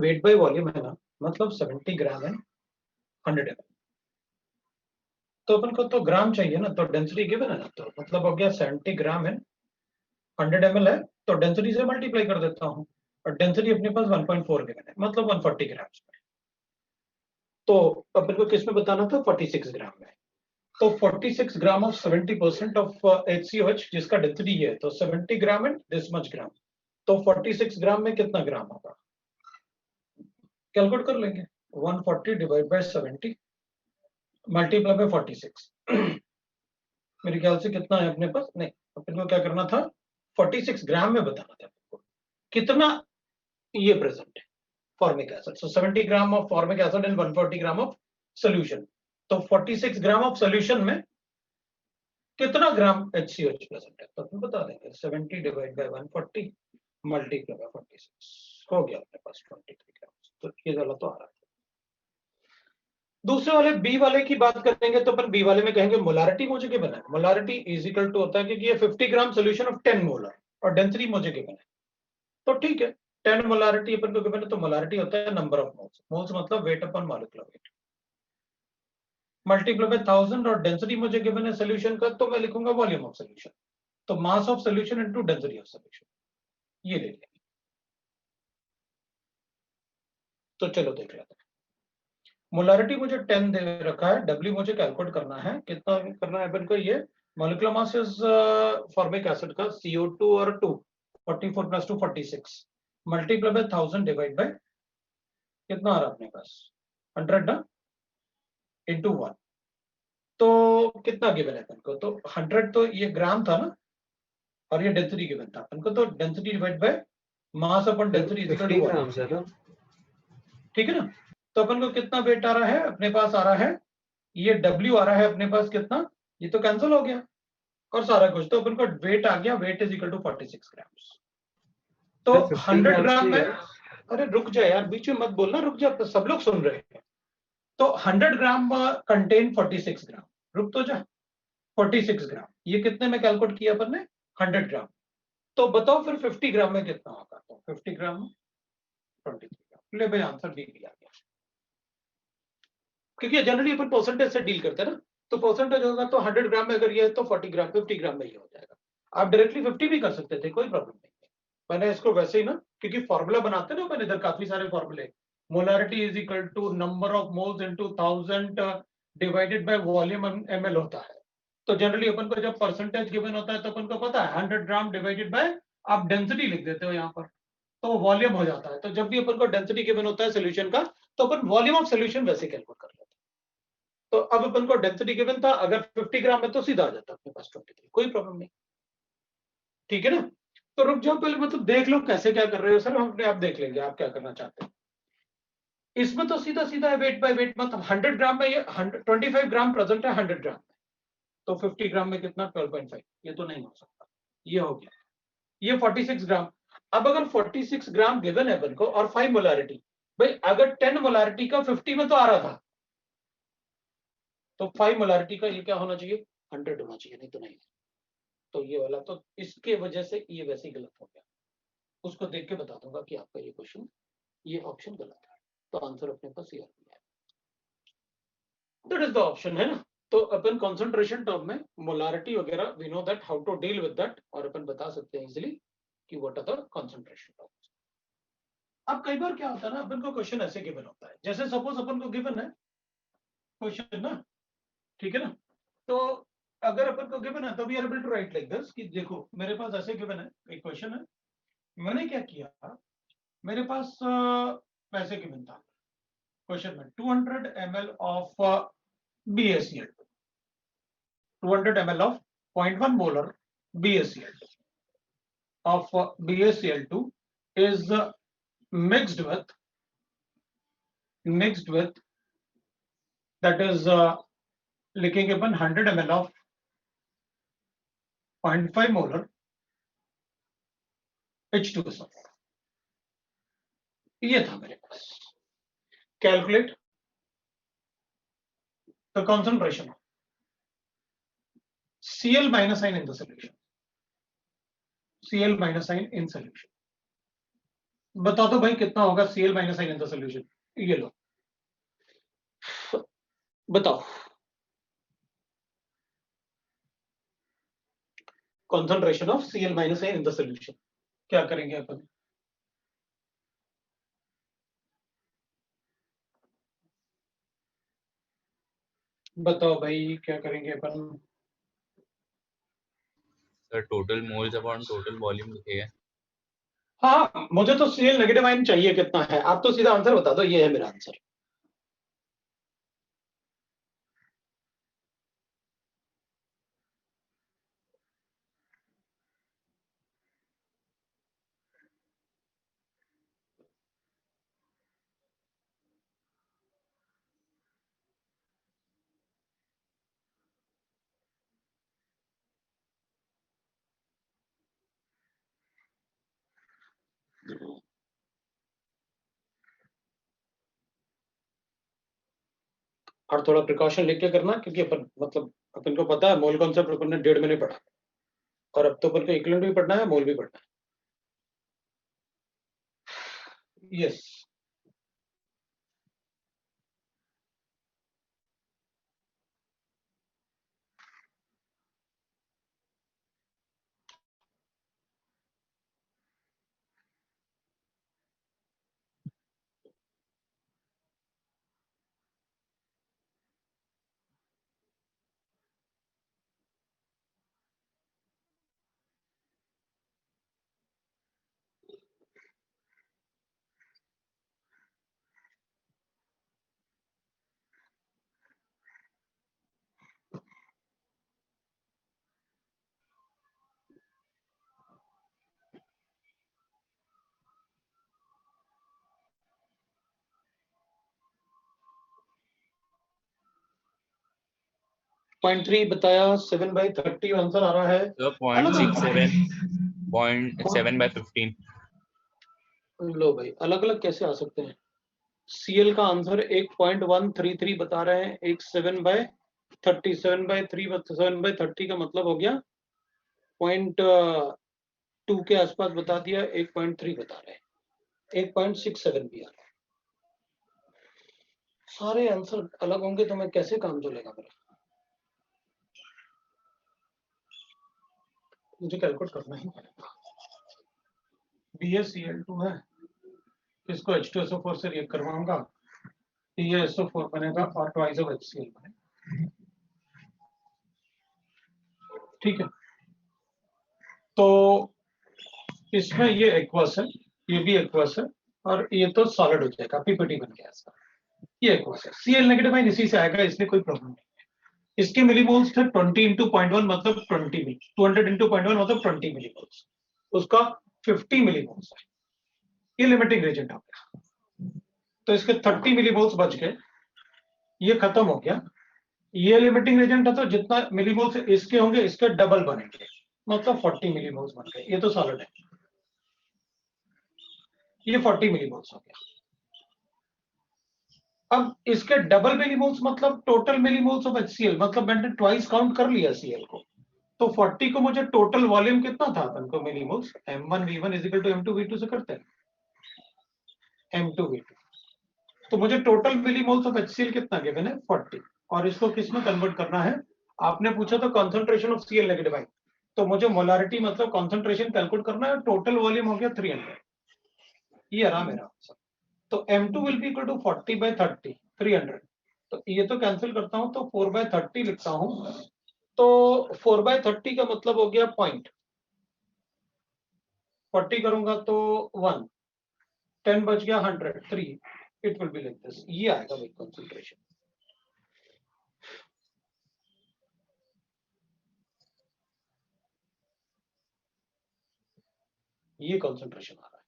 Weight by volume है ना, मतलब 70 ग्राम एंड 100 ml। तो अपन को तो ग्राम चाहिए ना, तो डेंसिटी गिवन है ना, तो मतलब हो गया 70 ग्राम एंड 100 ml है, तो डेंसिटी से मल्टीप्लाई कर देता हूँ, और डेंसिटी अपने पास 1.4 गिवन है, मतलब 140 ग्राम में। तो अपन को किस में बताना था, 46 ग्राम में। तो 46 ग्राम ऑफ 70% ऑफ HCOH, जिसका डेंसिटी है, तो 70 ग्राम एंड दिस मच ग्राम। तो 46 ग्राम में कितना ग्राम होगा, कैलकुलेट कर लेंगे। 140 डिवाइड बाय 70 मल्टीप्लाई बाय 46। मेरे ख्याल से कितना है अपने पास, नहीं अपन को क्या करना था, 46 ग्राम में बताना था आपको कितना ये प्रेजेंट है formic acid. So 70 gram of formic acid and 140 gram of solution. तो 46 ग्राम ऑफ सोल्यूशन में कितना ग्राम HCOH प्रेजेंट है, तो अपन बता देंगे 70 डिवाइड बाय 140 मल्टीप्लाई बाय 46, हो गया अपने पास 23 ग्राम। तो ये वाला तो आ रहा है। दूसरे वाले बी वाले की बात करेंगे, तो अपन बी वाले में कहेंगे मोलारिटी मुझे गिवन है। मोलारिटी इज इक्वल टू होता है क्योंकि ये 50 ग्राम सोल्यूशन ऑफ 10 मोलर, और डेंसिटी मुझे गिवन है, तो ठीक है 10 मोलारिटी अपन को गिवन है, तो मोलारिटी होता है नंबर ऑफ मोल्स, मोल्स मतलब weight upon molecular weight, multiply by 1000, और डेंसिटी मुझे गिवन है सोल्यूशन का, तो मैं लिखूंगा वॉल्यूम ऑफ सोल्यूशन, तो mass of solution into density of solution, ये ले लेंगे। तो चलो देख लेते हैं। मोलारिटी मुझे 10 दे रखा है, डब्ल्यू मुझे कैलकुलेट करना है, कितना करना है अपन को, ये molecular mass is formic acid का CO2 और 2 44 plus 2 46 multiply by 1000 divide by कितना आ रहा है अपने पास 100 ना इंटू 1, तो कितना गिवन है अपन को, तो 100 तो ये ग्राम था ना, और ये डेंसिटी गिवन था अपन को, तो density divide by mass upon density is equal to 1 gram से ना, ठीक है ना। तो अपन को कितना वेट आ रहा है अपने पास, आ रहा है ये W आ रहा है अपने पास कितना, ये तो कैंसिल हो गया और सारा कुछ, तो अपन को वेट आ गया, वेट इज इक्वल टू 46 ग्राम। तो 100 ग्राम में, अरे रुक जा यार, बीच में मत बोलना, रुक जा, तो सब लोग सुन रहे हैं। तो 100 ग्राम कंटेन 46 ग्राम, रुक तो जा, 46 ग्राम ये कितने में कैलकुलेट किया अपन ने, 100 ग्राम। तो बताओ फिर 50 ग्राम में कितना होगा, तो 50 ग्राम में 23 ग्राम, ले भाई आंसर बी आ गया। क्योंकि जनरली अपन परसेंटेज से डील करते हैं ना, तो परसेंटेज होगा, तो 100 ग्राम में अगर ये है तो 40 ग्राम 50 ग्राम में ये हो जाएगा। आप डायरेक्टली 50 भी कर सकते थे, कोई प्रॉब्लम नहीं है। मैंने इसको वैसे ही ना, क्योंकि फॉर्मूला बनाते हैं ना मैंने इधर काफी सारे फॉर्मूले, molarity is equal to number of moles into 1000 divided by volume ml होता है। तो जनरली अपन को जब परसेंटेज गिवन होता है तो अपन को पता है 100 ग्राम डिवाइडेड बाय, आप डेंसिटी लिख देते हो यहाँ पर, तो वॉल्यूम हो जाता है। तो जब भी अपन को डेंसिटी गिवन होता है सोल्यूशन का, तो अपन वॉल्यूम ऑफ सोल्यूशन वैसे कैलकुलेट कर लेते हैं। तो अब अपन को डेंसिटी गिवन था, अगर 50 ग्राम में तो सीधा आ जाता अपने पास 23, कोई प्रॉब्लम नहीं, ठीक है ना। तो रुक जाओ पहले, मतलब देख लो कैसे क्या कर रहे हो सर, हम अपने आप देख लेंगे आप क्या करना चाहते हैं। इसमें तो सीधा सीधा है वेट बाय वेट, मतलब 100 ग्राम में ये 25 ग्राम प्रेजेंट है 100 ग्राम में, तो 50 ग्राम में कितना 12.5, ये तो नहीं हो सकता, ये हो गया, ये 46 ग्राम। अब अगर 46 ग्राम गिवन है अपन को और 5 मोलारिटी, भाई अगर 10 मोलारिटी का 50 में तो आ रहा था, तो 5 मोलारिटी का ये क्या होना चाहिए, 100 होना चाहिए, नहीं तो नहीं। तो ये वाला तो इसके वजह से ये वैसे ही गलत हो गया, उसको देख के बता दूंगा कि आपका ये क्वेश्चन, ये ऑप्शन गलत है, तो आंसर अपने पास ये है, दैट इज द ऑप्शन, है ना। तो अपन कंसंट्रेशन टर्म में मोलारिटी वगैरह we know that how to deal with that, और अपन बता सकते हैं इजीली कि what are the concentration terms. अब कई बार क्या होता है ना, अपन को क्वेश्चन ऐसे गिवन होता है, जैसे सपोज अपन को गिवन है क्वेश्चन ना, ठीक है ना, तो अगर अपन को गिवन है तो we are able to write like this, कि देखो मेरे पास ऐसे गिवन है एक क्वेश्चन है, मैंने क्या किया, मेरे पास पैसे गिवन था क्वेश्चन में 200 ml of BaCl, 200 ml of 0.1 molar BaCl2 of BaCl2 is mixed with that is लिखेंगे अपन 100 ml of 0.5 molar H2SO, ये था मेरे पास। Calculate the concentration of Cl minus sign in the solution, Cl minus sign in solution, बता दो भाई कितना होगा Cl minus ion in the solution. ये लो बताओ। Concentration of Cl minus ion in the solution क्या करेंगे अपन? बताओ भाई क्या करेंगे अपन? Sir total moles upon total volume लिखेगा। हाँ मुझे तो Cl नेगेटिव आयन चाहिए कितना है, आप तो सीधा आंसर बता दो, ये है मेरा आंसर। और थोड़ा प्रिकॉशन लेके करना, क्योंकि अपन मतलब अपन को पता है मोल कॉन्सेप्ट अपन ने 1.5 महीने पढ़ा, और अब तो अपन को इक्विवेलेंट भी पढ़ना है, मोल भी पढ़ना है। यस। पॉइंट 3 बताया, 7/30 आंसर आ रहा है। सर अलग 0.67 लो भाई अलग अलग कैसे आ सकते हैं? Cl का आंसर 1.133 बता रहे हैं, एक 7/30, 7/3 का मतलब हो गया 0.2 के आसपास बता दिया, 1.3 बता रहे हैं, 1.67 भी आ रहा है। सारे आंसर अलग होंगे तो मैं कैसे काम चलेगा मेरा? मुझे कैलकुलेट करना ही पड़ेगा। BaCl2 है, इसको H2SO4 से रिएक्ट करवाऊंगा, PaSO4 बनेगा और ट्वाइस ऑफ HCl बनेगा। ठीक है, तो इसमें ये एक्वस है, ये भी एक्वस है, और ये तो सॉलिड हो जाएगा, पीपीटी बन गया इसका। ये एक्वस है, Cl नेगेटिव आयन इसी से आएगा, इसलिए कोई प्रॉब्लम नहीं। इसके मिलीमोल्स थे 20 इंटू 0.1 मतलब 20 मिली, 200 इंटू 0.1 मतलब 20 मिलीमोल्स, उसका 50 मिलीमोल्स है। ये लिमिटिंग रेजेंट हो गया, तो इसके 30 मिलीमोल्स बच गए, ये खत्म हो गया। ये लिमिटिंग रेजेंट है, तो जितना मिलीमोल्स इसके होंगे इसके डबल बनेंगे, मतलब 40 मिलीमोल्स बन गए। ये तो सॉलिड है, ये 40 मिलीमोल्स हो गया। अब इसके डबल मिलीमोल्स मतलब टोटल मिलीमोल्स ऑफ HCl, मतलब मैंने ट्वाइस काउंट कर लिया Cl को, तो 40 को मुझे टोटल वॉल्यूम कितना था अपन को millimoles, m1v1 equal to m2v2 से करते हैं, m2v2, तो मुझे टोटल मिलीमोल्स ऑफ HCl कितना गिवन है 40, और इसको किस में कन्वर्ट करना है? आपने पूछा था concentration of Cl negative ion, तो मुझे मोलारिटी मतलब कॉन्सेंट्रेशन कैलकुलेट करना है, टोटल वॉल्यूम हो गया 300, ये रहा मेरा आंसर। तो m2 will be equal to 40/30, 300, तो ये तो कैंसिल करता हूं, तो 4/30 लिखता हूं, तो 4/30 का मतलब हो गया पॉइंट, 40 करूंगा तो 1, 10 बच गया 100, 3, it will be like this, ये आएगा भाई कंसंट्रेशन। ये कंसंट्रेशन आ रहा है,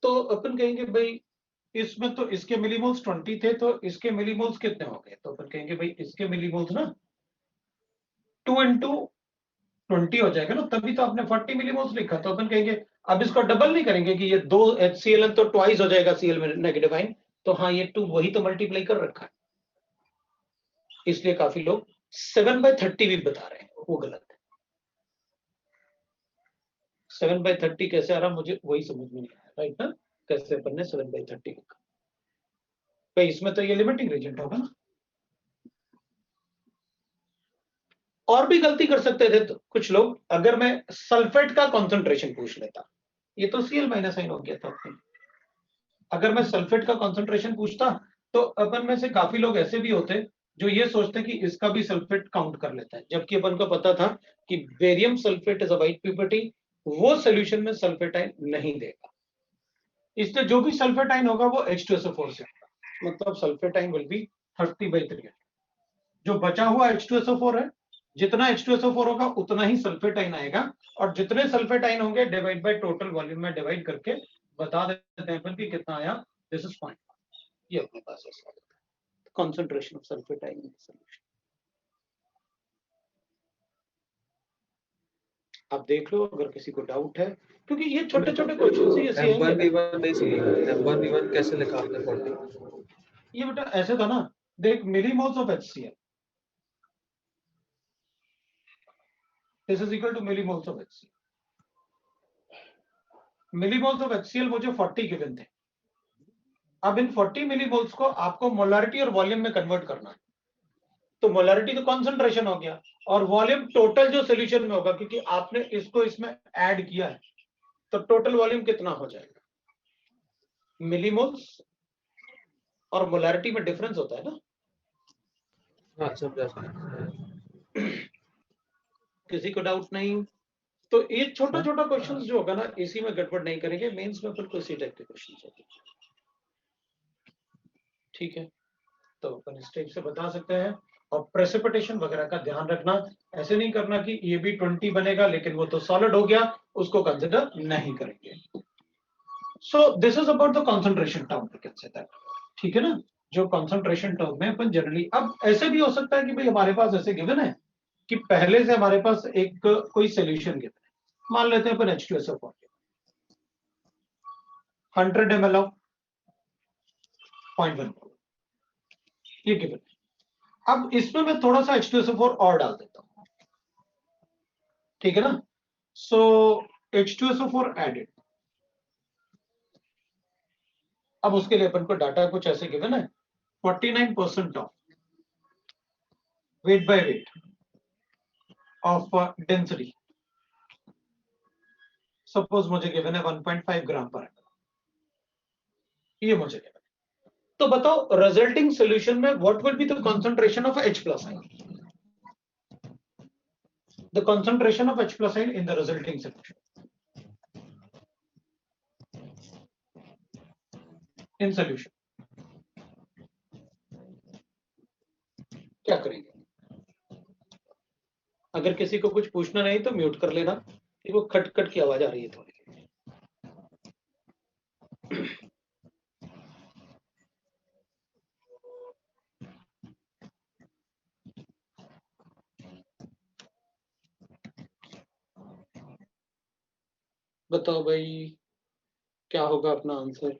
तो अपन कहेंगे भाई इसमें तो इसके मिलीमोल्स 20 थे, तो इसके मिलीमोल्स कितने हो गए? तो अपन कहेंगे भाई इसके मिलीमोल्स ना 2 इंटू 20 हो जाएगा ना, तभी तो आपने 40 मिलीमोल्स लिखा, तो अपन कहेंगे अब इसको डबल नहीं करेंगे कि ये 2 HCl तो ट्वाइस हो जाएगा Cl में नेगेटिव आयन, तो हाँ ये 2 वही तो मल्टीप्लाई कर रखा है, इसलिए काफी लोग 7/30 भी बता रहे हैं, वो गलत है। 7/30 कैसे आ रहा मुझे वही समझ में नहीं आया राइट ना, कैसे अपन ने 7/30 लिखा भाई, इसमें तो ये लिमिटिंग रीजन होगा ना। और भी गलती कर सकते थे तो कुछ लोग, अगर मैं सल्फेट का कॉन्सेंट्रेशन पूछ लेता, ये तो Cl माइनस साइन हो गया था अपने। अगर मैं सल्फेट का कॉन्सेंट्रेशन पूछता तो अपन में से काफी लोग ऐसे भी होते जो ये सोचते कि इसका भी सल्फेट काउंट कर लेता है, जबकि अपन को पता था कि barium sulphate is a white PPT, वो सोल्यूशन में सल्फेट आयन नहीं देगा, इसलिए जो भी सल्फेट आयन होगा वो H2SO4 से होगा, मतलब सल्फेट आयन विल बी 30/3। जो बचा हुआ H2SO4 है, जितना H2SO4 होगा उतना ही सल्फेट आयन आएगा, और जितने सल्फेट आयन होंगे डिवाइड बाय टोटल वॉल्यूम में डिवाइड करके बता देते हैं अपन कि कितना आया, दिस इज पॉइंट। ये अपने पास है concentration of sulfate ion in the solution। आप देख लो अगर किसी को डाउट है, क्योंकि ये छोटे छोटे क्वेश्चन ही ऐसे आएंगे ना। M1V1 नहीं समझा, M1V1 कैसे लिखा आपने 40? ये बेटा ऐसे था ना, देख millimoles of HCl, this is equal to millimoles of HCl। Millimoles of HCl मुझे 40 गिवन थे, अब इन 40 मिलीमोल्स को आपको मोलारिटी और वॉल्यूम में कन्वर्ट करना है, तो मोलारिटी तो कॉन्सेंट्रेशन हो गया, और वॉल्यूम टोटल जो सोल्यूशन में होगा, क्योंकि आपने इसको इसमें ऐड किया है, तो टोटल वॉल्यूम कितना हो जाएगा, मिलीमोल्स और मोलारिटी में डिफरेंस होता है ना। हाँ समझा। किसी को डाउट नहीं, तो ये छोटा छोटा क्वेश्चंस जो होगा ना, इसी में गड़बड़ नहीं करेंगे, मेंस में बिल्कुल इसी टाइप के क्वेश्चंस होते हैं। ठीक है, तो अपन इस टाइप से बता सकते हैं, और प्रेसिपिटेशन वगैरह का ध्यान रखना, ऐसे नहीं करना कि ये भी 20 बनेगा लेकिन वो तो सॉलिड हो गया, उसको कंसिडर नहीं करेंगे। So this is about the concentration term, we can say that, ठीक है ना, जो कंसंट्रेशन टर्म में अपन जनरली, अब ऐसे भी हो सकता है कि भाई हमारे पास ऐसे गिवन है कि पहले से हमारे पास एक कोई सोल्यूशन गिवन है, मान लेते हैं अपन H2SO4 100 ml ऑफ 0.1, ये गिवन है। अब इसमें मैं थोड़ा सा H2SO4 और डाल देता हूं, ठीक है ना, सो H2SO4 एडेड। अब उसके लिए अपन को डाटा कुछ ऐसे गिवन है, 49% of weight by weight of density, suppose मुझे गिवन है 1.5 ग्राम पर एम, ये मुझे गिवन है। तो बताओ रिजल्टिंग सॉल्यूशन में what will be the concentration of H plus ion, the concentration of H plus ion in the resulting solution in solution, क्या करेंगे। अगर किसी को कुछ पूछना नहीं तो म्यूट कर लेना, वो खट खट की आवाज आ रही है थोड़ी। बताओ भाई क्या होगा अपना आंसर।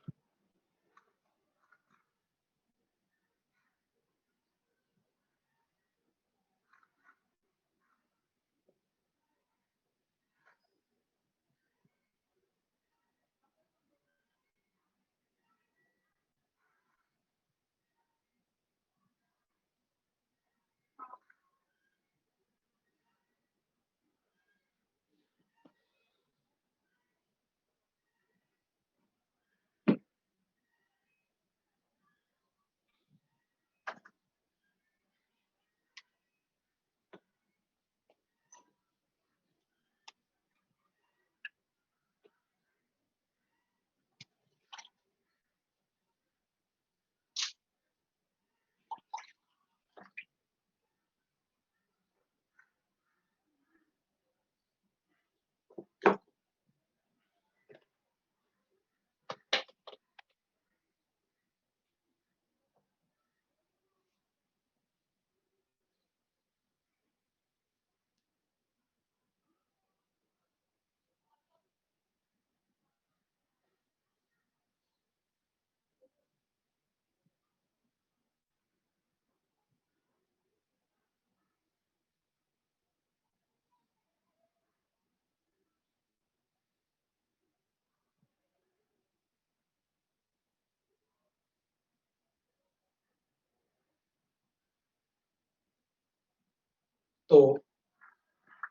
तो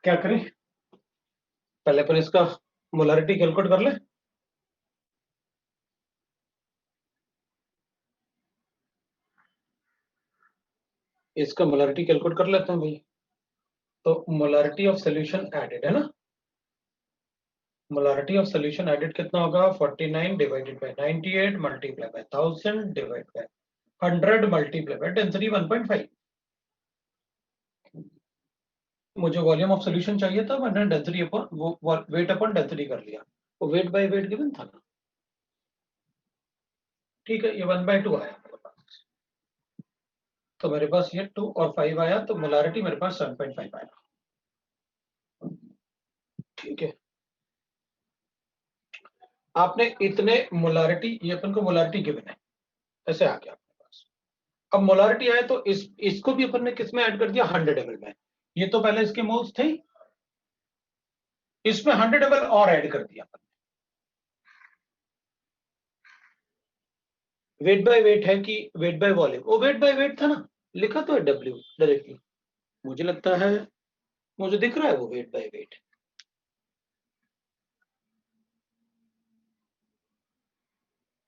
क्या करें, पहले अपन इसका मोलारिटी कैलकुलेट कर ले। इसका मोलारिटी कैलकुलेट कर लेते हैं भाई। तो मोलारिटी ऑफ सॉल्यूशन एडेड है ना, मोलारिटी ऑफ सॉल्यूशन एडेड कितना होगा, 49 divided bye 98 multiply by 1000 divide by 100 multiply by density 1.5। मुझे वॉल्यूम ऑफ सॉल्यूशन चाहिए था, मैंने डेंसिटी अपॉन वो वेट अपॉन डेंसिटी कर लिया, वो वेट बाय वेट गिवन था ना। ठीक है, ये 1/2 आया मेरे पास, तो मेरे पास ये 2 और 5 आया, तो मोलारिटी मेरे पास 7.5 आया। ठीक है, आपने इतने मोलारिटी, ये अपन को मोलारिटी गिवन है, ऐसे आ गया अपने पास। अब मोलारिटी आए तो इसको भी अपन ने किस में ऐड कर दिया, 100 ml में। ये तो पहले इसके मोल्स थे, इसमें 100 ml और ऐड कर दिया अपन। वेट बाय वेट है कि वेट बाय वॉल्यूम, वो वेट बाय वेट था ना, लिखा तो है W डायरेक्टली, मुझे लगता है, मुझे दिख रहा है वो वेट बाय वेट।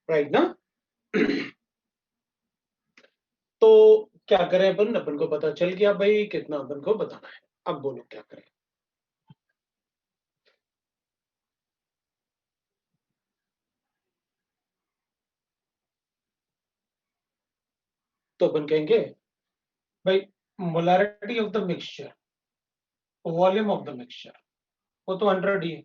राइट ना। तो क्या करें अपन, अपन को पता चल गया भाई कितना अपन को बताना है। अब बोलो क्या करें। तो अपन कहेंगे भाई molarity of the mixture, volume of the mixture, वो तो 100 ही है।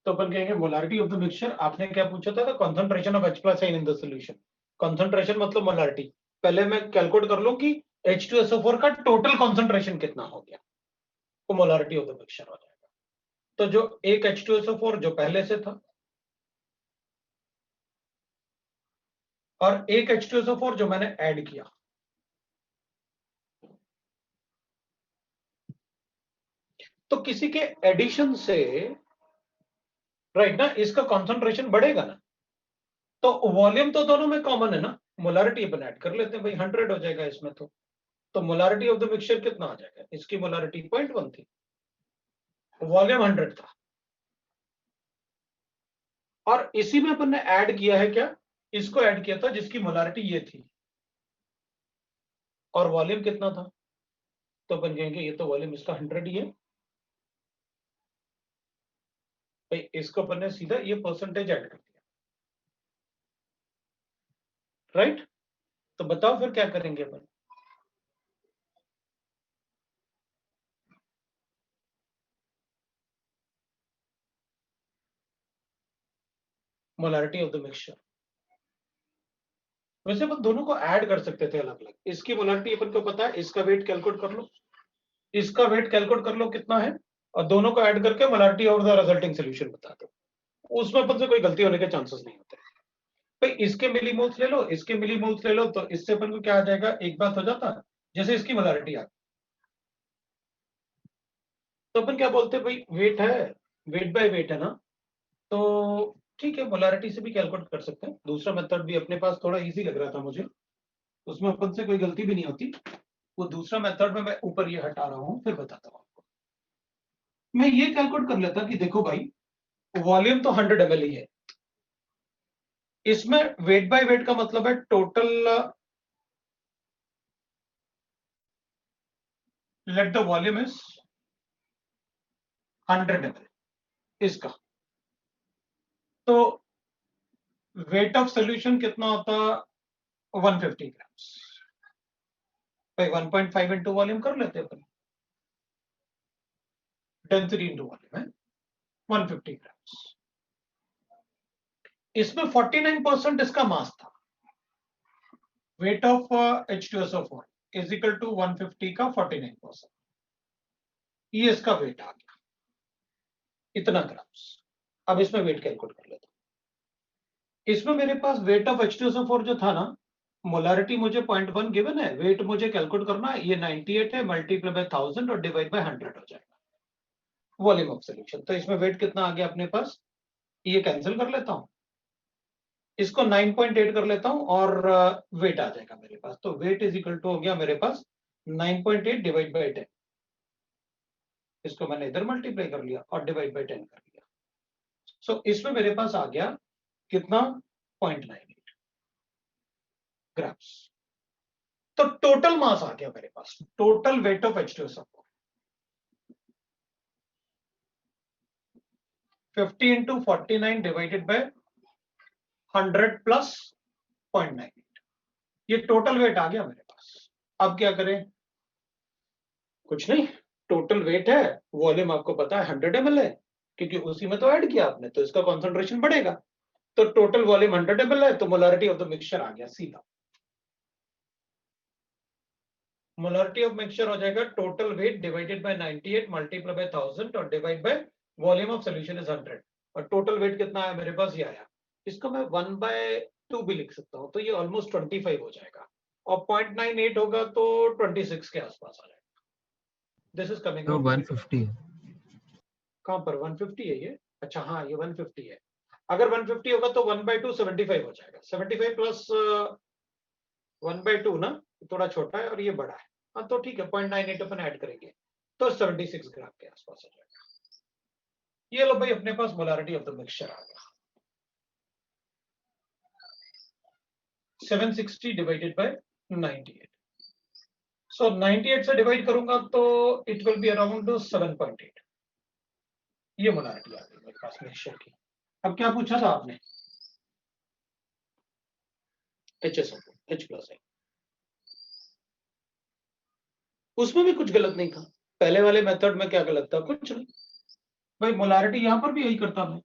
तो अपन कहेंगे मोलारिटी ऑफ द मिक्सचर, आपने क्या पूछा था, concentration of H+ in the solution. Concentration मतलब मोलारिटी, पहले मैं कैलकुलेट कर लूं कि H2SO4 का टोटल कंसंट्रेशन कितना हो गया, वो मोलारिटी ऑफ द मिक्सचर हो जाएगा। तो जो एक H2SO4 जो पहले से था, और एक H2SO4 जो मैंने ऐड किया, तो किसी के एडिशन से, राइट ना, इसका कंसंट्रेशन बढ़ेगा ना। तो वॉल्यूम तो दोनों में कॉमन है ना, मोलारिटी अपन ऐड कर लेते हैं भाई, 100 हो जाएगा इसमें। तो मोलारिटी ऑफ द मिक्सचर कितना आ जाएगा, इसकी मोलारिटी 0.1 थी, वॉल्यूम 100 था, और इसी में अपन ने ऐड किया है क्या, इसको ऐड किया था जिसकी मोलारिटी ये थी, और वॉल्यूम कितना था। तो अपन कहेंगे ये तो वॉल्यूम इसका 100 ही है भाई, इसको अपन ने सीधा ये परसेंटेज ऐड कर दिया। राइट, तो बताओ फिर क्या करेंगे अपन। मोलारिटी ऑफ द मिक्सचर, वैसे अपन दोनों को ऐड कर सकते थे अलग अलग, इसकी मोलारिटी अपन को पता है, इसका वेट कैलकुलेट कर लो, इसका वेट कैलकुलेट कर लो कितना है, और दोनों को ऐड करके molarity of the resulting solution बता दो, उसमें अपन से कोई गलती होने के चांसेस नहीं होते भाई। इसके मिलीमोल्स ले लो, इसके मिलीमोल्स ले लो, तो इससे अपन को क्या आ जाएगा, एक बात हो जाता है, जैसे इसकी मोलारिटी आ गई, तो अपन क्या बोलते हैं भाई, वेट है, वेट बाय वेट है ना, तो ठीक है, मोलारिटी से भी कैलकुलेट कर सकते हैं। दूसरा मेथड भी अपने पास थोड़ा इजी लग रहा था मुझे, उसमें अपन से कोई गलती भी नहीं होती। वो दूसरा मेथड में मैं ऊपर ये हटा रहा हूं, फिर बताता हूं आपको। मैं ये कैलकुलेट कर लेता कि देखो भाई, वॉल्यूम तो 100 ml ही है, इसमें वेट बाय वेट का मतलब है total, late the volume is 100 ml इसका, तो वेट ऑफ सॉल्यूशन कितना होता, 150 ग्राम्स भाई, 1.5 इंटू वॉल्यूम कर लेते हैं, डेंसिटी इंटू वॉल्यूम है 150 ग्राम्स। इसमें 49% इसका मास था, weight of H2SO4 is equal to 150 का 49%, ये इसका वेट आ गया इतना ग्राम्स। अब इसमें वेट कैलकुलेट कर लेता हूं। इसमें मेरे पास वेट ऑफ H2SO4 जो था ना, मोलारिटी मुझे 0.1 गिवन है, वेट मुझे कैलकुलेट करना है, ये 98 है, मल्टीप्लाई बाय 1000 और डिवाइड बाय 100 हो जाएगा वॉल्यूम ऑफ सॉल्यूशन। तो इसमें वेट कितना आ गया अपने पास, ये कैंसिल कर लेता हूं, इसको 9.8 कर लेता हूं और वेट आ जाएगा मेरे पास। तो वेट इज इक्वल टू हो गया मेरे पास 9.8 डिवाइड बाई 10। इसको मैंने इधर मल्टीप्लाई कर लिया और डिवाइड बाई 10 कर लिया। सो इसमें मेरे पास आ गया कितना 0.98 ग्राम्स। तो टोटल मास आ गया मेरे पास, total weight of H2SO4 50 into 49 divided by 100 plus 0.98। ये टोटल वेट आ गया मेरे पास। अब क्या करें? कुछ नहीं, टोटल वेट है, वॉल्यूम आपको पता है 100 ml है, क्योंकि उसी में तो ऐड किया आपने, तो इसका कॉन्सेंट्रेशन बढ़ेगा। तो टोटल वॉल्यूम 100 ml है, तो मोलारिटी ऑफ द मिक्सचर आ गया सीधा। मोलारिटी ऑफ मिक्सचर हो जाएगा total weight divided by 98 multiply by 1000 और divide by volume of solution is 100। और टोटल वेट कितना आया मेरे पास? ये आया। इसको मैं 1/2 भी लिख सकता हूं, तो ये ऑलमोस्ट 25 हो जाएगा। और 0.98 होगा तो 26 के आसपास आ जाएगा। दिस इज कमिंग तो 150 है। कहां पर 150 है ये? अच्छा हाँ, ये 150 है। अगर 150 होगा तो 1/2 75 हो जाएगा। 75 प्लस 1/2 ना, थोड़ा छोटा है और ये बड़ा है। हाँ तो ठीक है, 0.98 अपन ऐड करेंगे तो 76 ग्राम के आसपास हो जाएगा। ये लो भाई, अपने पास मोलारिटी ऑफ द मिक्सचर आ गया 760 डिवाइडेड बाय 98। सो 98 से डिवाइड करूंगा तो इट विल बी अराउंड 7.8। ये मोलारिटी आ गई मेरे पास मिक्सचर की। अब क्या पूछा था आपने? HSO4 H+. उसमें भी कुछ गलत नहीं था। पहले वाले मेथड में क्या गलत था? कुछ नहीं भाई, मोलारिटी यहां पर भी यही करता मैं,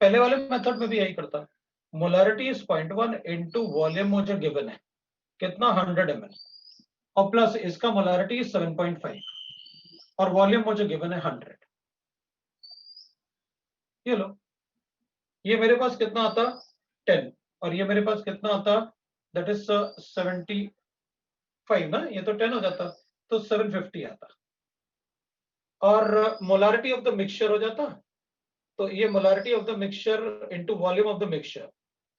पहले वाले मेथड में भी यही करता। मोलारिटी इज 0.1 इनटू वॉल्यूम मुझे गिवन है कितना 100 ml और प्लस इसका मोलारिटी इज 7.5 और वॉल्यूम मुझे गिवन है 100। ये लो, ये मेरे पास कितना आता 10 और ये मेरे पास कितना आता, दैट इज 75 ना, ये तो 10 हो जाता तो 750 आता और मोलारिटी ऑफ द मिक्सचर हो जाता। तो ये molarity of the mixture into volume of the mixture,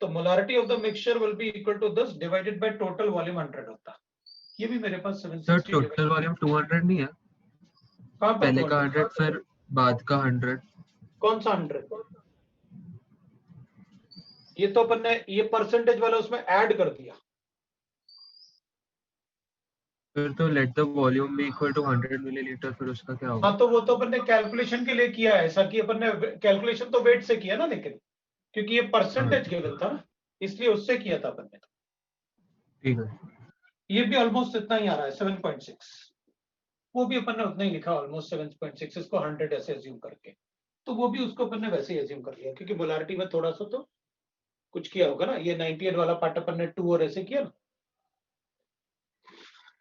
तो molarity of the mixture will be equal to this divided by total volume 100 होता। ये भी मेरे पास 760। सर टोटल वॉल्यूम 200 नहीं है? कहां पर पहले का 100 फिर बाद का 100। कौन सा 100? ये तो अपन ने ये परसेंटेज वाला उसमें ऐड कर दिया। फिर तो let the volume be equal to 100 millilitre, फिर उसका क्या होगा? हाँ तो वो तो अपन ने कैलकुलेशन के लिए किया है ऐसा, कि अपन ने कैलकुलेशन तो वेट से किया ना, लेकिन क्योंकि ये परसेंटेज गिवन था ना, इसलिए उससे किया था अपन ने। ठीक है। ये भी ऑलमोस्ट इतना ही आ रहा है 7.6। वो भी अपन ने उतना ही लिखा ऑलमोस्ट 7.6, इसको 100 ऐसे एज्यूम करके। तो वो भी उसको अपन ने वैसे ही एज्यूम कर लिया, क्योंकि मोलारिटी में थोड़ा सा तो कुछ किया होगा ना। ये 98 वाला पार्ट अपन ने 2 और ऐसे किया ना,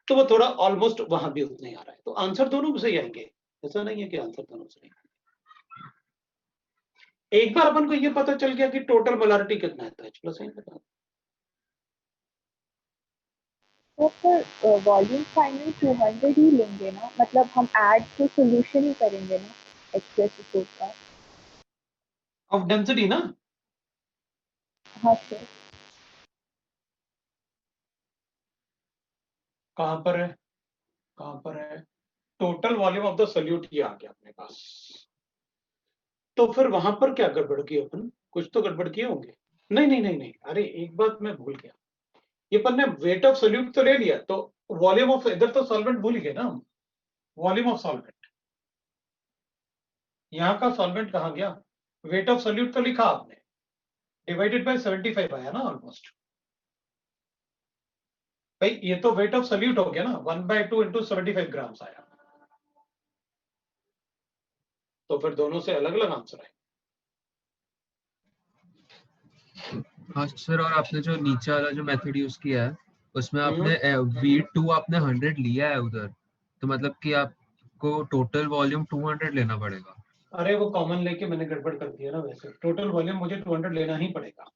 तो वो थोड़ा ऑलमोस्ट वहां भी उतना ही आ रहा है। तो आंसर दोनों में सही आएंगे, ऐसा नहीं है कि आंसर दोनों से नहीं। एक बार अपन को ये पता चल गया कि टोटल मोलारिटी कितना है, तो H+N बता। तो फिर वॉल्यूम फाइनल 200 ही लेंगे ना, मतलब हम ऐड तो सॉल्यूशन ही करेंगे ना H+SO4 का। ऑफ डेंसिटी ना? हाँ सर। कहां पर है, कहां पर है? Total volume of the solute ये आ गया अपने पास। तो फिर वहां पर क्या गड़बड़ की अपन? कुछ तो गड़बड़ किए होंगे। नहीं नहीं नहीं नहीं, अरे एक बात मैं भूल गया। ये अपन ने वेट ऑफ सोल्यूट तो ले लिया, तो वॉल्यूम ऑफ, इधर तो सॉल्वेंट भूल गए ना हम। वॉल्यूम ऑफ सॉल्वेंट, यहाँ का सॉल्वेंट कहाँ गया? वेट ऑफ सोल्यूट तो लिखा आपने, डिवाइडेड बाय 75 आया ना ऑलमोस्ट। भाई ये तो वेट ऑफ सोल्यूट हो गया ना, 1/2 इंटू 75 ग्राम्स आया। तो फिर दोनों से अलग अलग आंसर है। हाँ सर, और आपने जो नीचे वाला जो मेथड यूज किया है उसमें आपने V2 आपने 100 लिया है उधर, तो मतलब कि आपको टोटल वॉल्यूम 200 लेना पड़ेगा। अरे वो कॉमन लेके मैंने गड़बड़ कर दिया ना, वैसे टोटल वॉल्यूम मुझे 200 लेना ही पड़ेगा।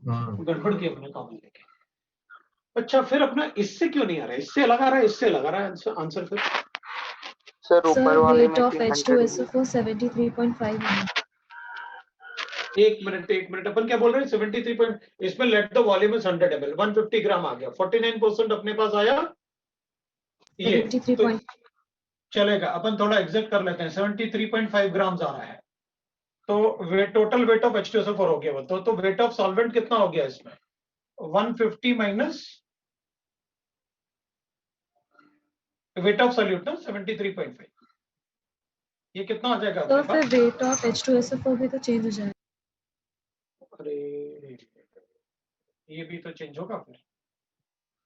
हाँ गड़बड़ किया मैंने कॉमन लेके। अच्छा फिर अपना इससे क्यों नहीं आ रहा है? इससे अलग आ रहा है, इससे अलग आ रहा है आंसर फिर। सर ऊपर वाले वेट में ऑफ H2SO4 73.5 है। एक मिनट, अपन क्या बोल रहे हैं 73 पॉइंट, इसमें late the volume is 100 ml, 150 ग्राम आ गया, 49% अपने पास आया ये 73 तो पॉइंट चलेगा। अपन थोड़ा एग्जैक्ट कर लेते हैं, 73.5 ग्राम्स आ रहा है, तो wait total weight of H2SO4 हो गया वो, तो वेट ऑफ सॉल्वेंट कितना हो गया इसमें 150 माइनस वेट ऑफ सॉल्यूट ना 73.5, ये कितना आ जाएगा तो अपने फिर पास? वेट ऑफ H2SO4 भी तो चेंज हो जाएगा। अरे ये भी तो चेंज होगा फिर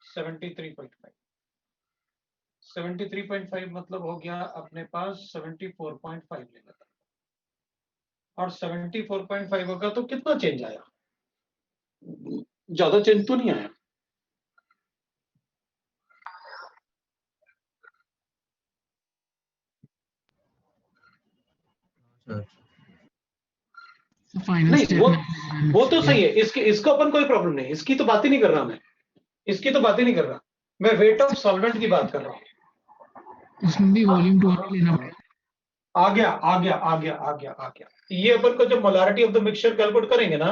73.5, 73.5 मतलब हो गया अपने पास 74.5 लेना था, और 74.5 होगा तो कितना चेंज आया? ज्यादा चेंज तो नहीं आया। फाइनल नहीं स्टेटमेंट वो तो सही है, इसको अपन कोई प्रॉब्लम नहीं, इसकी तो बात ही नहीं कर रहा मैं, इसकी तो बात ही नहीं कर रहा मैं, वेट ऑफ सॉल्वेंट की बात कर रहा हूँ। उसमें भी वॉल्यूम 200 लेना पड़ेगा। आ गया। ये अपन को जब molarity of the mixture calculate करेंगे ना,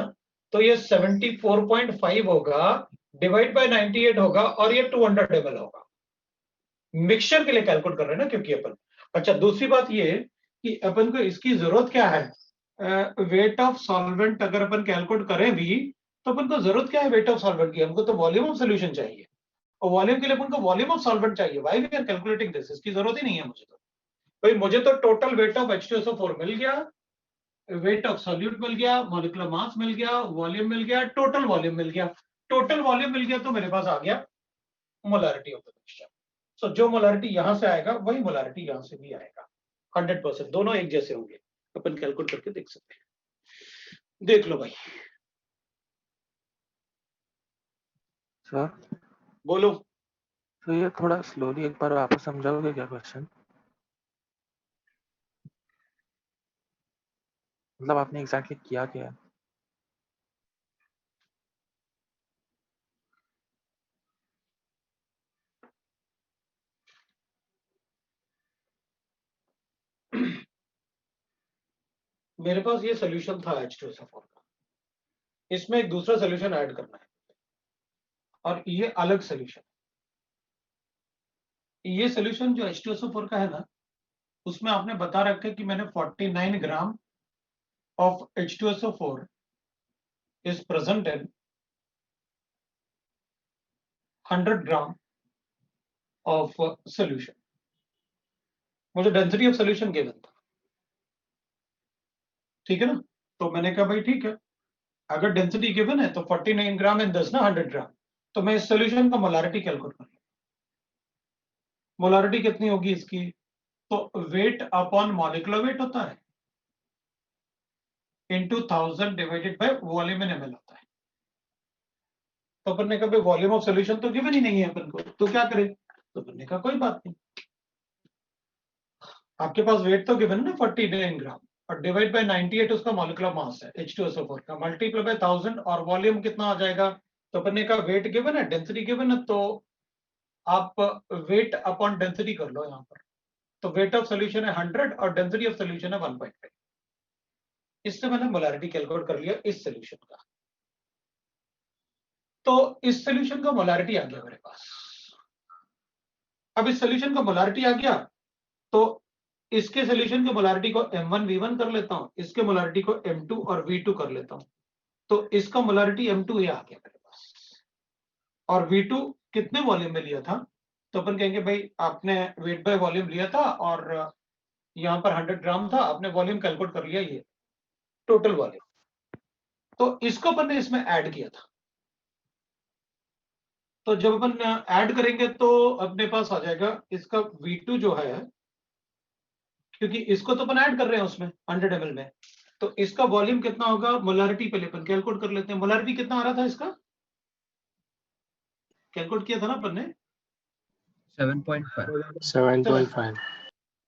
तो ये 74.5 होगा, डिवाइड बाय 98 होगा, और ये 200 ml होगा। मिक्सचर के लिए कैलकुलेट कर रहे हैं ना क्योंकि अपन। अच्छा, दूसरी बात ये कि अपन को इसकी जरूरत क्या है, वेट ऑफ सॉल्वेंट अगर अपन कैलकुलेट करें भी, तो अपन को जरूरत क्या है वेट ऑफ सॉल्वेंट की? हमको तो वॉल्यूम ऑफ सोल्यूशन चाहिए, और वॉल्यूम के लिए अपन को वॉल्यूम ऑफ सॉल्वेंट चाहिए। Why we are calculating this? इसकी जरूरत ही नहीं है मुझे तो। भाई मुझे तो टोटल वेट ऑफ H2SO4 मिल गया, वेट ऑफ सॉल्यूट मिल गया, मॉलिक्यूलर मास मिल गया, वॉल्यूम मिल गया, टोटल वॉल्यूम मिल गया। टोटल वॉल्यूम मिल गया तो मेरे पास आ गया मोलारिटी ऑफ द मिक्सचर। सो जो मोलारिटी यहां से आएगा वही मोलारिटी यहां से भी आएगा, 100%, दोनों एक जैसे होंगे। अपन कैलकुलेट करके देख सकते हैं, देख लो भाई। सर बोलो। तो ये थोड़ा स्लोली एक बार वापस समझाओगे क्या क्वेश्चन? मतलब आपने एग्जैक्टली किया क्या है? मेरे पास ये सोल्यूशन था H2SO4 का, इसमें एक दूसरा सोल्यूशन ऐड करना है, और ये अलग सोल्यूशन। ये सोल्यूशन जो H2SO4 का है ना, उसमें आपने बता रखा है कि मैंने 49 gram of H2SO4 is present in 100 gram of solution. मुझे डेंसिटी ऑफ सोल्यूशन गिवन था, ठीक है ना? तो मैंने कहा भाई ठीक है, अगर डेंसिटी गिवन है तो 49 ग्राम एंड 10 ना 100 ग्राम, तो मैं इस सोल्यूशन का मोलारिटी कैलकुलेट कर लूं। मोलारिटी कितनी होगी इसकी? तो वेट अपॉन मॉलिक्यूलर वेट होता है into 1000 divided by volume in ml होता है। तो अपन ने कहा भाई वॉल्यूम ऑफ सोल्यूशन तो गिवन ही नहीं है अपन को, तो क्या करें? तो अपन ने कहा कोई बात नहीं, आपके पास वेट तो गिवन है ना 49 ग्राम, और डिवाइड बाय 98 उसका मॉलिक्यूलर मास है H2SO4 का, मल्टीप्लाई बाय 1000, और वॉल्यूम कितना आ जाएगा? तो अपन ने कहा वेट गिवन है, डेंसिटी गिवन है, तो आप वेट अपॉन डेंसिटी कर लो यहाँ पर। तो वेट ऑफ सोल्यूशन है 100 और डेंसिटी ऑफ सोल्यूशन है 1.5। इससे मैंने मोलारिटी कैलकुलेट कर लिया इस सोल्यूशन का। तो इस सोल्यूशन का मोलारिटी आ गया मेरे पास। अब इस सोल्यूशन का मोलारिटी आ गया, तो इसके सोल्यूशन के मोलारिटी को M1 V1 कर लेता हूं, इसके मोलारिटी को M2 और V2 कर लेता हूं। तो इसका मोलारिटी M2 ये आ गया मेरे पास, और V2 कितने वॉल्यूम में लिया था? तो अपन कहेंगे भाई आपने वेट बाय वॉल्यूम लिया था, और यहां पर 100 ग्राम था, आपने वॉल्यूम कैलकुलेट कर लिया, ये टोटल वॉल्यूम। तो इसको अपन ने इसमें ऐड किया था। तो जब अपन ऐड करेंगे तो अपने पास आ जाएगा इसका V2 जो है, क्योंकि इसको तो अपन ऐड कर रहे हैं उसमें 100 ml में, तो इसका वॉल्यूम कितना होगा? मोलारिटी पहले अपन कैलकुलेट कर लेते हैं। मोलारिटी कितना आ रहा था इसका? कैलकुलेट किया था ना अपन ने, 7.5 7.5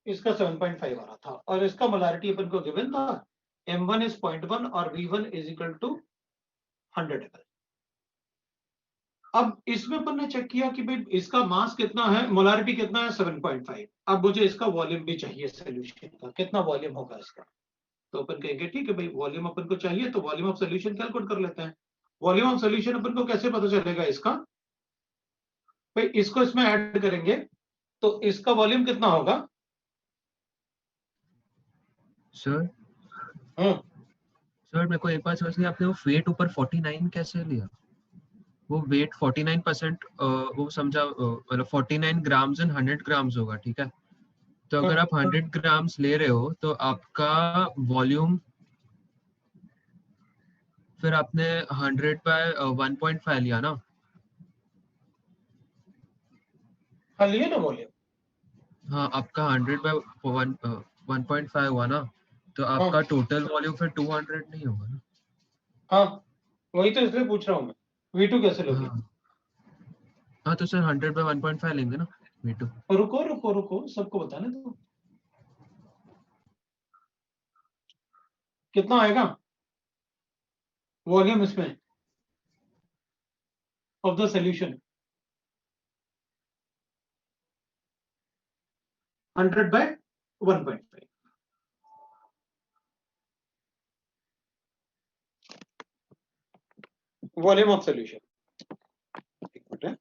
इसका 7.5 आ रहा था, और इसका मोलारिटी अपन को गिवन था M1 is 0.1 और V1 is equal to 100 ml। अब इसमें अपन ने चेक किया कि भाई इसका मास कितना है, मोलारिटी कितना है 7.5। अब मुझे इसका वॉल्यूम भी चाहिए सोल्यूशन का, कितना वॉल्यूम होगा इसका? तो अपन कहेंगे ठीक है भाई, वॉल्यूम अपन को चाहिए तो वॉल्यूम ऑफ सॉल्यूशन कैलकुलेट कर लेते हैं। वॉल्यूम ऑफ सॉल्यूशन अपन को कैसे पता चलेगा इसका? भाई इसको इसमें ऐड करेंगे तो इसका वॉल्यूम कितना होगा? सर सर मेरे को एक बात समझ नहीं, आपने वो वेट ऊपर 49 कैसे लिया? वो वेट 49% वो समझा, मतलब 49 ग्राम्स एंड 100 ग्राम्स होगा, ठीक है? तो अगर आप 100 ग्राम्स ले रहे हो तो आपका वॉल्यूम, फिर आपने 100 बाय 1.5 लिया ना? हाँ लिए ना वॉल्यूम। हाँ, आपका 100 बाय 1.5 हुआ ना, तो आपका टोटल वॉल्यूम फिर 200 नहीं होगा ना? हाँ वही तो इसलिए पूछ रहा हूँ मैं, V2 कैसे लोगे? हाँ तो सर 100 बाय 1.5 लेंगे ना V2। रुको रुको रुको, सबको बताने दो कितना आएगा वॉल्यूम इसमें of the solution. 100 by 1.5। Volume of solution, एक मिनट है,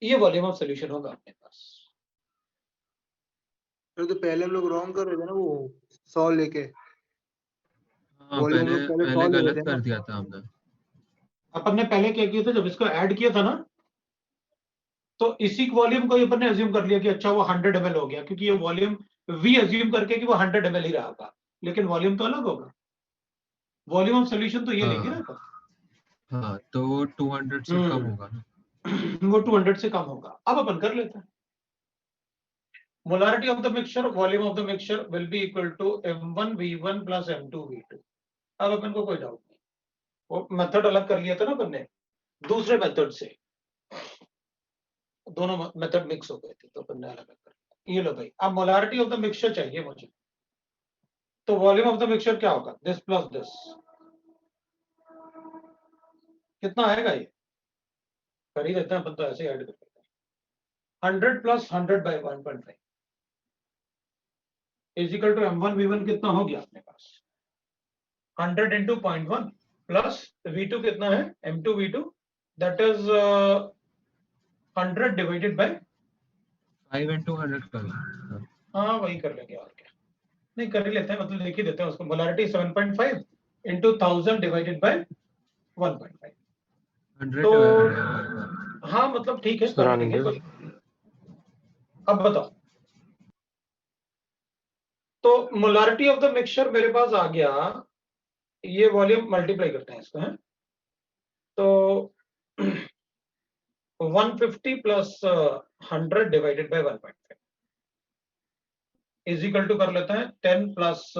ये वॉल्यूम ऑफ सॉल्यूशन होगा अपने पास। तो पहले हम लोग रॉन्ग कर रहे थे ना, वो 100 लेके। हाँ, वॉल्यूम हम लोग पहले 100 ले रहे गलत थे ना। कर दिया था हमने। अपन ने पहले क्या किया था, जब इसको ऐड किया था ना, तो इसी वॉल्यूम को अपन ने अज्यूम कर लिया कि अच्छा वो 100 ml हो गया, क्योंकि ये वॉल्यूम V अज्यूम करके कि वो 100 ml ही रहा होगा, लेकिन वॉल्यूम तो अलग होगा। वॉल्यूम ऑफ सॉल्यूशन तो ये लेंगे ना अपन। हाँ तो 200 से कम होगा ना? वो 200 से कम होगा। अब अपन कर लेते हैं। Molarity of the mixture, volume of the mixture will be equal to M1V1 plus M2V2। अब अपन को कोई डाउट नहीं, वो मेथड अलग कर लिया था ना अपन ने दूसरे मेथड से, दोनों मेथड मिक्स हो गए थे तो अपन ने अलग कर लिया। ये लो भाई, अब मोलारिटी ऑफ द मिक्सचर चाहिए मुझे, तो वॉल्यूम ऑफ द मिक्सचर क्या होगा? दिस प्लस दिस, कितना आएगा ये? कर ही देते हैं अपन तो, ऐसे ऐड कर देते हैं। 100 plus 100 by 1.5 is equal to M1V1 कितना हो गया अपने पास? 100 इंटू 0.1 प्लस V2 कितना है? M2V2 that is 100 divided bye 5 into 100 कर लो। हाँ वही कर लेंगे, और क्या नहीं कर ही लेते हैं, मतलब लिख ही देते हैं उसको। Molarity 7.5 into 1000 divided by 1.5। 100 तो डिवाइडेड बाय हाँ मतलब ठीक है, कर लेंगे। अब बताओ, तो मोलारिटी ऑफ द मिक्सचर मेरे पास आ गया, ये वॉल्यूम मल्टीप्लाई करते हैं इसको, है तो 150 plus 100 divided by 1.5 is equal to कर लेते हैं 10 प्लस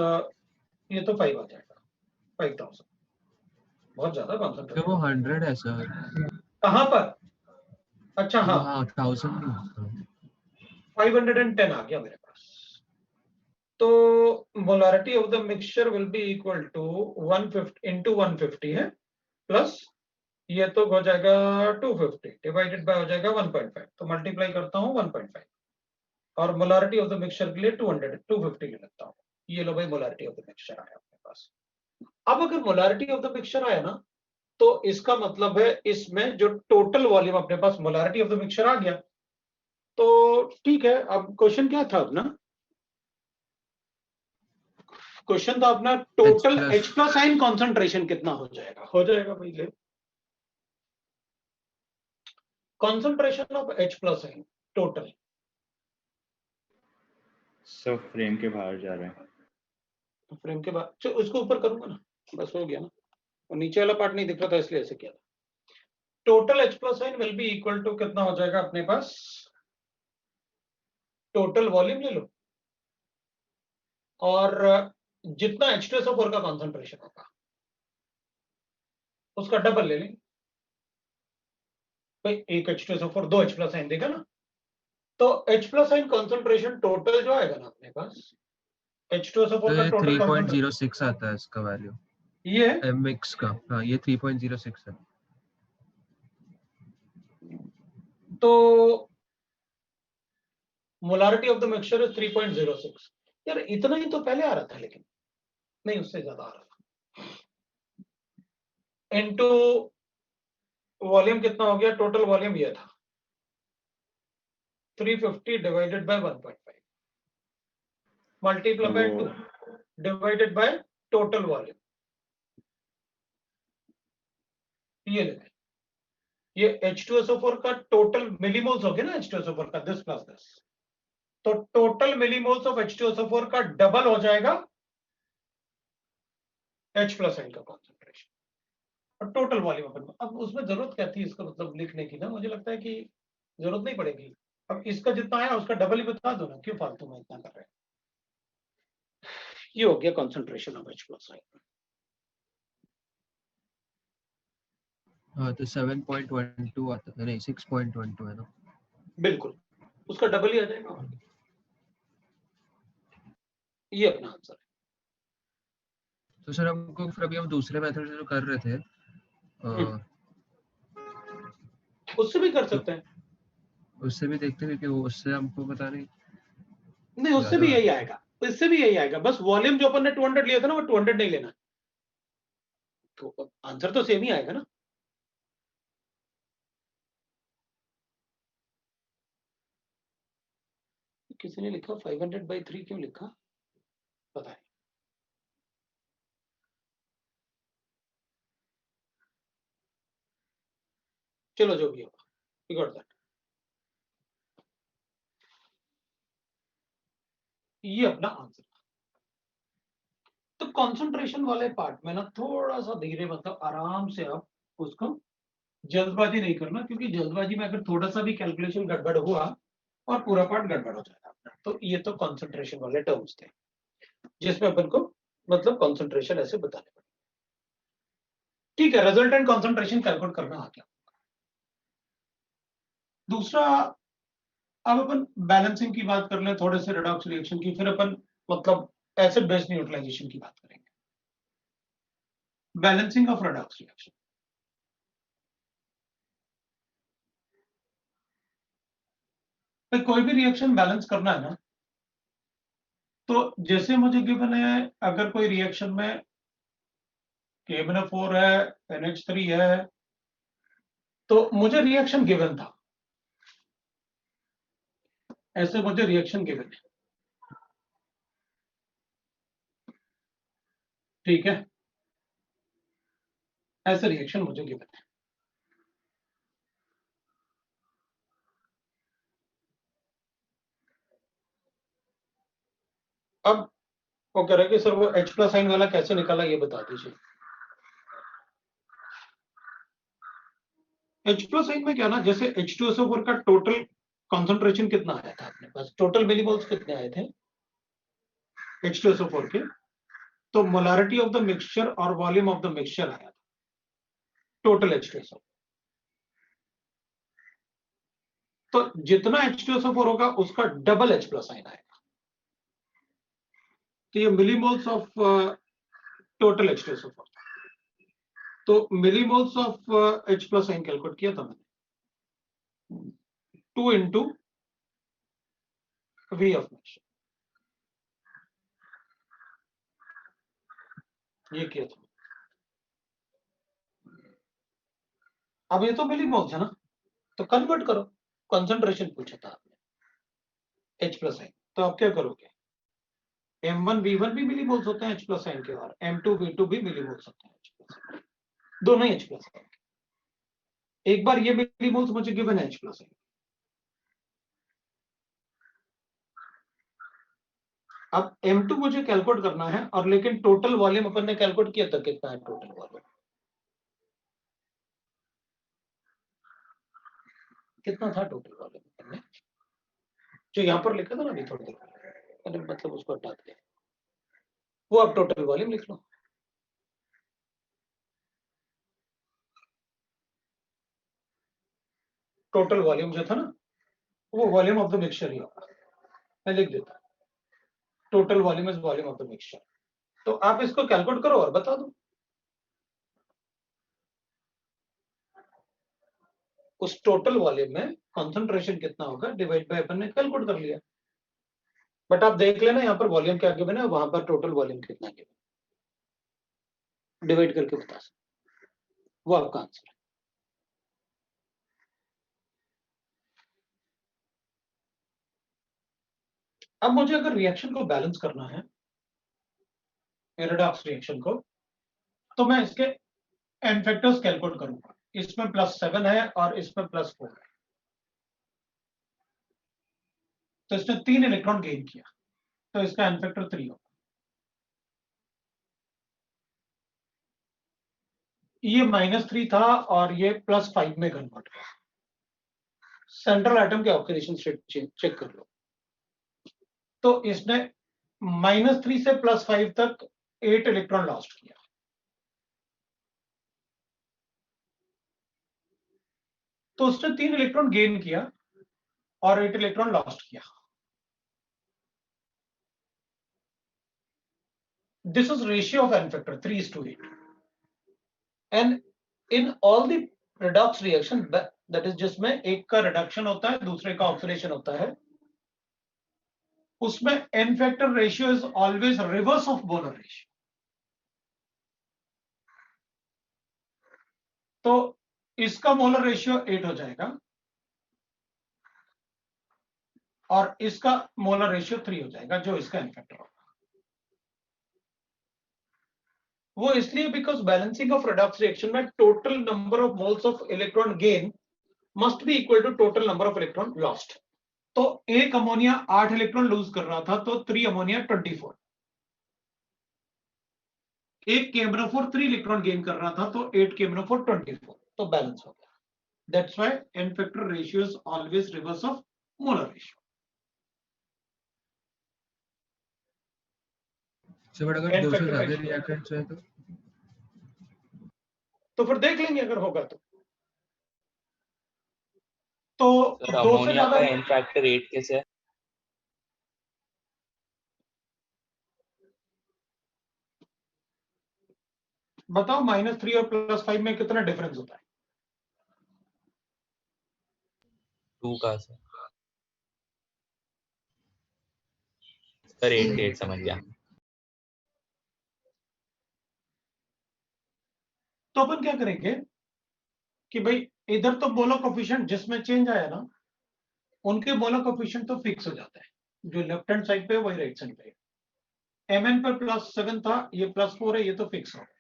ये तो 5 आ जाएगा, 5000। बहुत ज्यादा कॉन्सेंट्रेट। वो 100 है सर। कहां पर? अच्छा हाँ, 1000 नहीं होता। 510 आ गया मेरे पास। तो molarity of the mixture will be equal to 150 into 150 है, प्लस ये तो हो जाएगा 250 डिवाइडेड बाय हो जाएगा 1.5, तो मल्टीप्लाई करता हूँ 1.5 और मोलारिटी ऑफ द मिक्सचर के लिए 250 ले लेता हूँ। ये लो भाई, मोलारिटी ऑफ द मिक्सचर आया अपने पास। अब अगर मोलारिटी ऑफ द मिक्सचर आया ना, तो इसका मतलब है इसमें जो टोटल वॉल्यूम अपने पास मोलारिटी ऑफ द मिक्सचर आ गया। तो ठीक है, अब क्वेश्चन क्या था अपना? क्वेश्चन था अपना total H plus ion concentration कितना हो जाएगा? हो जाएगा भाई, ले concentration of H plus ion total. सब फ्रेम के बाहर जा रहे हैं। फ्रेम के बाद चलो उसको ऊपर करूंगा ना, बस हो गया ना, और नीचे वाला पार्ट नहीं दिख रहा था इसलिए ऐसे किया था। Total H plus ion will be equal to कितना हो जाएगा अपने पास? टोटल वॉल्यूम ले लो और जितना H2SO4 का कॉन्सेंट्रेशन होगा उसका डबल ले लेंगे भाई। एक H2SO4 2 H प्लस आयन देगा ना, तो H plus ion concentration total जो आएगा ना अपने पास, H2SO4 का टोटल 3.06 आता है इसका वैल्यू, ये है mx का। हाँ ये 3.06 है। तो molarity of the mixture is 3.06। यार इतना ही तो पहले आ रहा था, लेकिन नहीं, उससे ज्यादा आ रहा था। इनटू वॉल्यूम कितना हो गया, टोटल वॉल्यूम ये था 350 divided by 1.5 multiply by 2 divided by total volume. ये लेंगे, ये H2SO4 का टोटल मिलीमोल्स हो गया ना, H2SO4 का दिस प्लस दिस, तो टोटल मिलीमोल्स ऑफ H2SO4 का डबल हो जाएगा H प्लस N का कॉन्सेंट्रेशन और टोटल वॉल्यूम अपन। अब उसमें जरूरत क्या थी इसका मतलब लिखने की ना, मुझे लगता है कि जरूरत नहीं पड़ेगी। अब इसका जितना है उसका डबल ही बता दो ना, क्यों फालतू में इतना कर रहे हैं। ये हो गया concentration of H plus N। हाँ तो 7.12 आता है, नहीं 6.12 है ना। बिल्कुल, उसका डबल ही आ जाएगा। ये अपना आंसर है। तो सर हमको फिर अभी हम दूसरे मेथड से जो कर रहे थे उससे भी कर सकते हैं, उससे भी देखते हैं, क्योंकि उससे हमको पता नहीं उससे भी यही आएगा, इससे भी यही आएगा। बस वॉल्यूम जो अपन ने 200 लिया था ना, वो 200 नहीं लेना, तो आंसर तो सेम ही आएगा ना। किसी ने लिखा 500/3 क्यों लिखा पता है। चलो जो भी होगा, we got that। ये अपना आंसर था। तो कंसंट्रेशन वाले पार्ट में ना थोड़ा सा धीरे, मतलब आराम से आप उसको, जल्दबाजी नहीं करना, क्योंकि जल्दबाजी में अगर थोड़ा सा भी कैलकुलेशन गड़बड़ हुआ और पूरा पार्ट गड़बड़ हो जाएगा। तो ये तो कंसंट्रेशन वाले टर्म्स थे जिसमें अपन को मतलब कंसंट्रेशन ऐसे बताने पड़े। ठीक है, रिजल्टेंट कंसंट्रेशन कैलकुलेट करना आ गया। दूसरा, अब अपन बैलेंसिंग की बात कर लें, थोड़े से रिडॉक्स रिएक्शन की, फिर अपन मतलब एसिड बेस न्यूट्रलाइजेशन की बात करेंगे। बैलेंसिंग ऑफ रिडॉक्स रिएक्शन, कोई भी रिएक्शन बैलेंस करना है ना, तो जैसे मुझे गिवन है, अगर कोई रिएक्शन में KMnO4 है, NH3 है, तो मुझे रिएक्शन गिवन था, ऐसे मुझे रिएक्शन गिवन है, ठीक है, ऐसे रिएक्शन मुझे गिवन है। अब वो कह रहा है कि सर वो H प्लस साइन वाला कैसे निकाला, ये बता दीजिए। H प्लस साइन में क्या ना, जैसे H2SO4 का टोटल कॉन्सेंट्रेशन कितना आया था अपने पास, टोटल मिलीमोल्स कितने आए थे H2SO4 के, तो मोलारिटी ऑफ द मिक्सचर और वॉल्यूम ऑफ द मिक्सचर आया था टोटल H2SO। तो जितना H2SO4 होगा उसका डबल H प्लस साइन आएगा। तो ये मिलीमोल्स ऑफ टोटल H2SO4, तो millimoles of H plus sign calculate किया था मैंने, 2 इंटू V ऑफ मिक्सचर, ये किया था। अब ये तो मिलीमोल्स है ना, तो कन्वर्ट करो, कंसंट्रेशन पूछा था आपने H प्लस साइन, तो आप क्या करोगे, M1V1 भी मिलीमोल्स होते हैं H प्लस साइन के, और M2V2 भी मिलीमोल्स होते हैं H प्लस साइन, दोनों ही H प्लस साइन। एक बार ये मिलीमोल्स मुझे गिवन है H प्लस साइन, अब M2 मुझे कैलकुलेट करना है, और लेकिन टोटल वॉल्यूम अपन ने कैलकुलेट किया था, कितना है टोटल वॉल्यूम, कितना था टोटल वॉल्यूम अपन ने, जो यहां पर लिखा था ना अभी थोड़ी देर पहले, मतलब उसको हटा दिया, वो आप टोटल वॉल्यूम लिख लो। टोटल वॉल्यूम जो था ना, वो वॉल्यूम ऑफ द मिक्सचर ही होगा, मैं लिख देता, total volume is volume of the mixture. तो आप इसको कैलकुलेट करो और बता दो, उस टोटल वॉल्यूम में कंसंट्रेशन कितना होगा डिवाइड बाय, अपन ने कैलकुलेट कर लिया। बट आप देख लेना यहाँ पर वॉल्यूम क्या गिवन है, वहां पर टोटल वॉल्यूम कितना गिवन। डिवाइड करके बता सकते, वो आपका आंसर है। अब मुझे अगर रिएक्शन को बैलेंस करना है, रेडॉक्स रिएक्शन को, तो मैं इसके एन फैक्टर्स कैलकुलेट करूंगा। इसमें +7 है और इसमें +4 है, तो इसने 3 इलेक्ट्रॉन गेन किया, तो इसका एन फैक्टर 3 होगा। ये -3 था और ये +5 में कन्वर्ट हुआ। सेंट्रल एटम के ऑक्सीडेशन स्टेट चेक कर लो, तो इसने -3 से +5 तक 8 इलेक्ट्रॉन लॉस्ट किया। तो उसने 3 इलेक्ट्रॉन गेन किया और 8 इलेक्ट्रॉन लॉस्ट किया। This is ratio of n factor 3:8, and in all the redox reaction, that is जिसमें एक का रिडक्शन होता है दूसरे का ऑक्सीडेशन होता है, उसमें n factor ratio is always reverse of molar ratio. तो इसका मोलर रेशियो 8 हो जाएगा और इसका मोलर रेशियो 3 हो जाएगा, जो इसका n factor होगा। वो इसलिए because balancing of redox reaction में total number of moles of electron gain must be equal to total number of electron lost. तो एक अमोनिया 8 इलेक्ट्रॉन लूज कर रहा था, तो 3 अमोनिया 24। एक केमनोफोर 3 इलेक्ट्रॉन गेन कर रहा था, तो 8 केमनोफोर 24, तो बैलेंस हो गया। That's why n factor ratio is always reverse of molar ratio. So but अगर 2 से ज्यादा रिएक्टेंट्स है तो फिर देख लेंगे अगर होगा तो 2 से ज्यादा एन फैक्टर 8 कैसे है? बताओ, -3 और +5 में कितना डिफरेंस होता है? 2 का सर, सर 8 समझ गया। तो अपन क्या करेंगे कि भाई इधर तो मोलर कोफिशिएंट जिसमें चेंज आया ना, उनके मोलर कोफिशिएंट तो फिक्स हो जाता है, जो लेफ्ट हैंड साइड पे है वही राइट साइड पे है। mn पर +7 था, ये +4 है, ये तो फिक्स हो गया।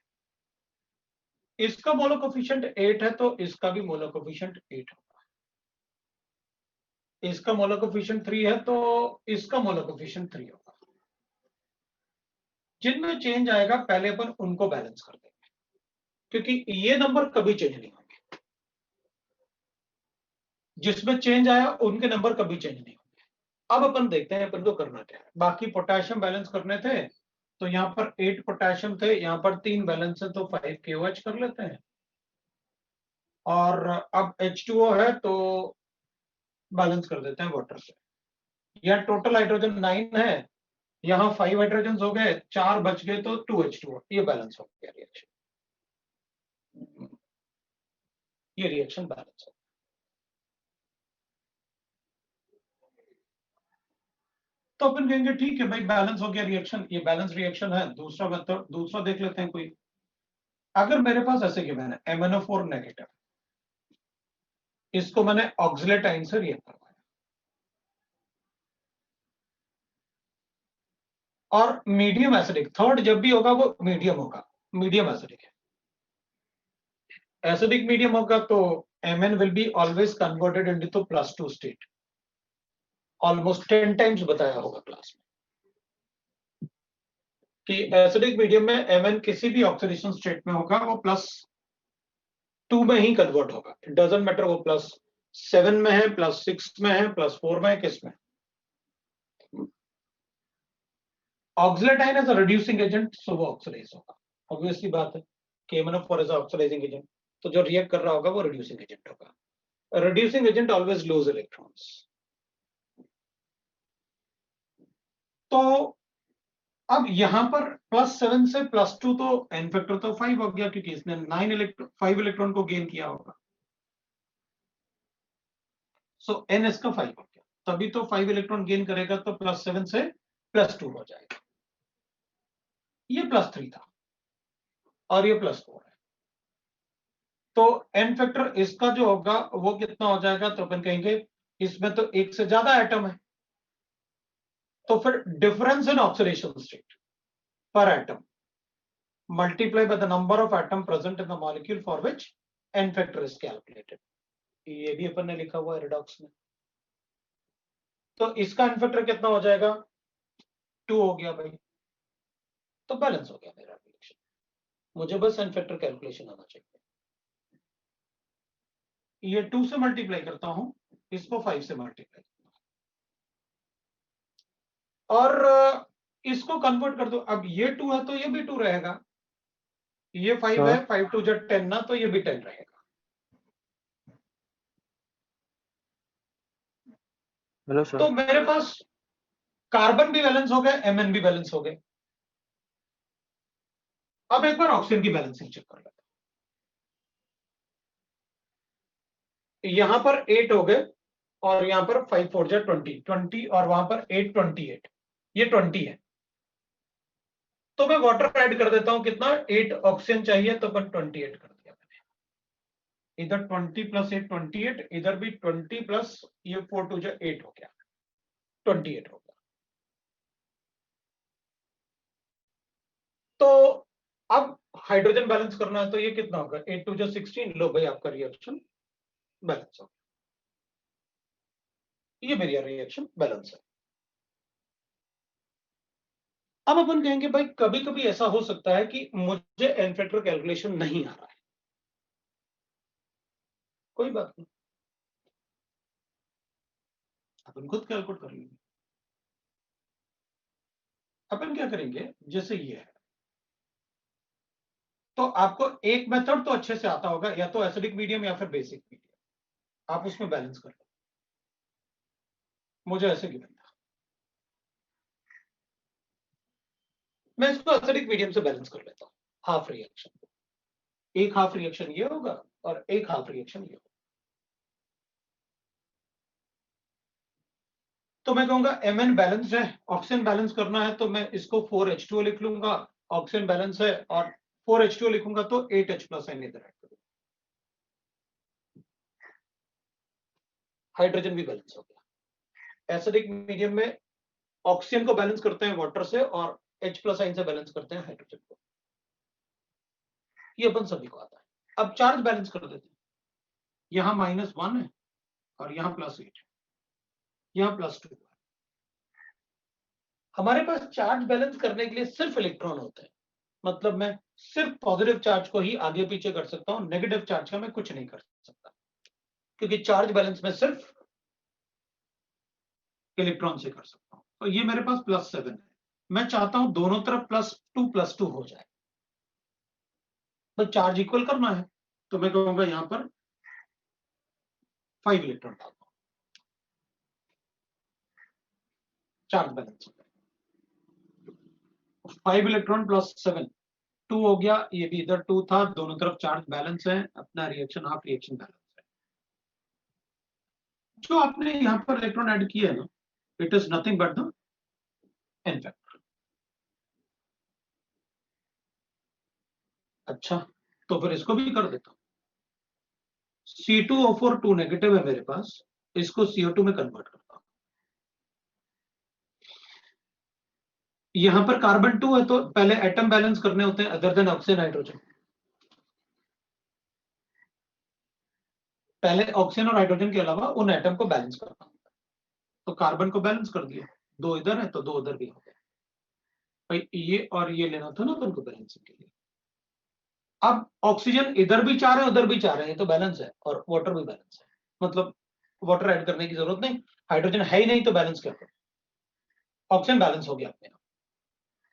इसका मोलर कोफिशिएंट 8 है, तो इसका भी मोलर कोफिशिएंट 8 होगा। इसका मोलर कोफिशिएंट 3 है, तो इसका मोलर कोफिशिएंट 3 होगा। जिनमें चेंज आएगा पहले अपन उनको बैलेंस कर देंगे, क्योंकि ये नंबर कभी चेंज नहीं होंगे। जिसमें चेंज आया उनके नंबर कभी चेंज नहीं होंगे। अब अपन देखते हैं अपन को करना क्या है। बाकी पोटेशियम बैलेंस करने थे, तो यहाँ पर 8 पोटेशियम थे, यहाँ पर 3 बैलेंस है, तो 5 KOH कर लेते हैं। और अब H2O है, तो बैलेंस कर देते हैं वाटर से। यहाँ टोटल हाइड्रोजन 9 है, यहाँ 5 हाइड्रोजन हो गए, 4 बच गए, तो 2H2O, ये बैलेंस हो गया रिएक्शन। ये रिएक्शन बैलेंस हो। तो अपन कहेंगे ठीक है भाई, बैलेंस हो गया रिएक्शन, ये बैलेंस रिएक्शन है। दूसरा मेथड, दूसरा देख लेते हैं कोई। अगर मेरे पास ऐसे गिवन है MnO4 नेगेटिव, इसको मैंने ऑक्सिलेट आयन से रिएक्ट करवाया और मीडियम एसिडिक, थर्ड जब भी होगा वो मीडियम होगा, मीडियम एसिडिक है। एसिडिक मीडियम होगा तो Mn will be always converted into +2 state. Almost 10 times बताया होगा क्लास में कि एसिडिक मीडियम में Mn किसी भी ऑक्सीडेशन स्टेट में होगा वो +2 में ही कन्वर्ट होगा। इट डजंट मैटर वो +7 में है, +6 में है, +4 में है, किस में। Oxalate ion as a reducing agent, so वो ऑक्सीडाइज होगा। ऑब्वियसली बात है कि MnO4 इज ऑक्सीडाइजिंग एजेंट, तो जो रिएक्ट कर रहा होगा वो रिड्यूसिंग एजेंट होगा। Reducing agent always loose electrons. तो अब यहां पर +7 से +2, तो एन फैक्टर तो 5 हो गया, क्योंकि इसने 5 इलेक्ट्रॉन को गेन किया होगा। सो एन इसका 5 हो गया, तभी तो 5 इलेक्ट्रॉन गेन करेगा, तो +7 से +2 हो जाएगा। ये +3 था, और ये +4 है, तो n फैक्टर इसका जो होगा वो कितना हो जाएगा, तो अपन कहेंगे इसमें तो एक से ज्यादा एटम है, तो फिर डिफरेंस इन ऑक्सीडेशन स्टेट पर atom multiplied by the number of atom present in the molecule for which n factor is calculated. ये भी अपन ने लिखा हुआ है रिडॉक्स में, तो इसका n फैक्टर कितना हो जाएगा, 2 हो गया भाई, तो बैलेंस हो गया मेरा रिएक्शन। मुझे बस n फैक्टर कैलकुलेशन आना चाहिए। ये 2 से मल्टीप्लाई करता हूं, इसको 5 से मल्टीप्लाई और इसको कन्वर्ट कर दो। अब ये 2 है तो ये भी 2 रहेगा, ये 5 है, 5 2 जब 10 ना, तो ये भी 10 रहेगा। Hello sir. तो मेरे पास कार्बन भी बैलेंस हो गए, Mn भी बैलेंस हो गए। अब एक बार ऑक्सीजन की बैलेंसिंग चेक कर लेते हैं। यहां पर 8 हो गए और यहां पर 5 4 जा 20 20 और वहां पर 8 28, ये 20 है, तो मैं वाटर ऐड कर देता हूं। कितना, 8 ऑक्सीजन चाहिए तो अपन 28 कर दिया मैंने। इधर 20 + 8 28, इधर भी 20 प्लस ये 4 2 जा 8 हो गया, 28 हो गया। तो अब हाइड्रोजन बैलेंस करना है, तो ये कितना होगा, 8 2 जा 16। लो भाई, आपका रिएक्शन बैलेंस हो गया, ये मेरी रिएक्शन बैलेंस है। अब अपन कहेंगे भाई कभी कभी ऐसा हो सकता है कि मुझे n फैक्टर कैलकुलेशन नहीं आ रहा है, कोई बात नहीं, अपन खुद कैलकुलेट कर लेंगे। अपन क्या करेंगे, जैसे ये है, तो आपको एक मेथड तो अच्छे से आता होगा, या तो एसिडिक मीडियम या फिर बेसिक मीडियम, आप उसमें बैलेंस कर लो। मुझे ऐसे गिवन था, मैं इसको एसिडिक मीडियम से बैलेंस कर लेता हूं। हाफ रिएक्शन, एक हाफ रिएक्शन ये होगा और एक हाफ रिएक्शन ये होगा। तो मैं कहूंगा Mn बैलेंस है, ऑक्सीजन बैलेंस करना है, तो मैं इसको 4H2O लिख लूंगा। ऑक्सीजन बैलेंस है और 4H2O लिखूंगा तो 8H + N इधर ऐड करूंगा। हाइड्रोजन भी बैलेंस हो गया। एसिडिक मीडियम में ऑक्सीजन को बैलेंस करते हैं वाटर से और H + आयन से बैलेंस करते हैं हाइड्रोजन को, ये अपन सभी को आता है। अब चार्ज बैलेंस कर देते हैं, यहां -1 है और यहां +8 है, यहां +2 है। हमारे पास चार्ज बैलेंस करने के लिए सिर्फ इलेक्ट्रॉन होते हैं, मतलब मैं सिर्फ पॉजिटिव चार्ज को ही आगे पीछे कर सकता हूं, नेगेटिव चार्ज का मैं कुछ नहीं कर सकता, क्योंकि चार्ज बैलेंस में सिर्फ इलेक्ट्रॉन से कर सकता हूं। तो ये मेरे पास +7 है, मैं चाहता हूं दोनों तरफ +2 +2 हो जाए, तो चार्ज इक्वल करना है, तो मैं कहूंगा यहां पर 5 इलेक्ट्रॉन डालता हूं, चार्ज बैलेंस हो गया। 5 इलेक्ट्रॉन +7 2 हो गया, ये भी इधर 2 था, दोनों तरफ चार्ज बैलेंस है, अपना रिएक्शन हाफ रिएक्शन बैलेंस है। जो आपने यहां पर इलेक्ट्रॉन ऐड किया है ना, it is nothing but the n factor. अच्छा, तो फिर इसको भी कर देता हूं। C2O4 2 नेगेटिव है मेरे पास, इसको CO2 में कन्वर्ट करता हूं। यहां पर कार्बन 2 है, तो पहले एटम बैलेंस करने होते हैं अदर देन ऑक्सीजन हाइड्रोजन। पहले ऑक्सीजन और हाइड्रोजन के अलावा उन एटम को बैलेंस करना होता है, तो कार्बन को बैलेंस कर दिया, 2 इधर है तो 2 उधर भी हो गए भाई, ये और ये लेना था ना अपन को बैलेंसिंग के लिए। अब ऑक्सीजन इधर भी 4 है उधर भी 4 है, ये तो बैलेंस है, और वाटर भी बैलेंस है, मतलब वाटर ऐड करने की जरूरत नहीं, हाइड्रोजन है ही नहीं तो बैलेंस क्या करें। ऑक्सीजन बैलेंस हो गया अपने आप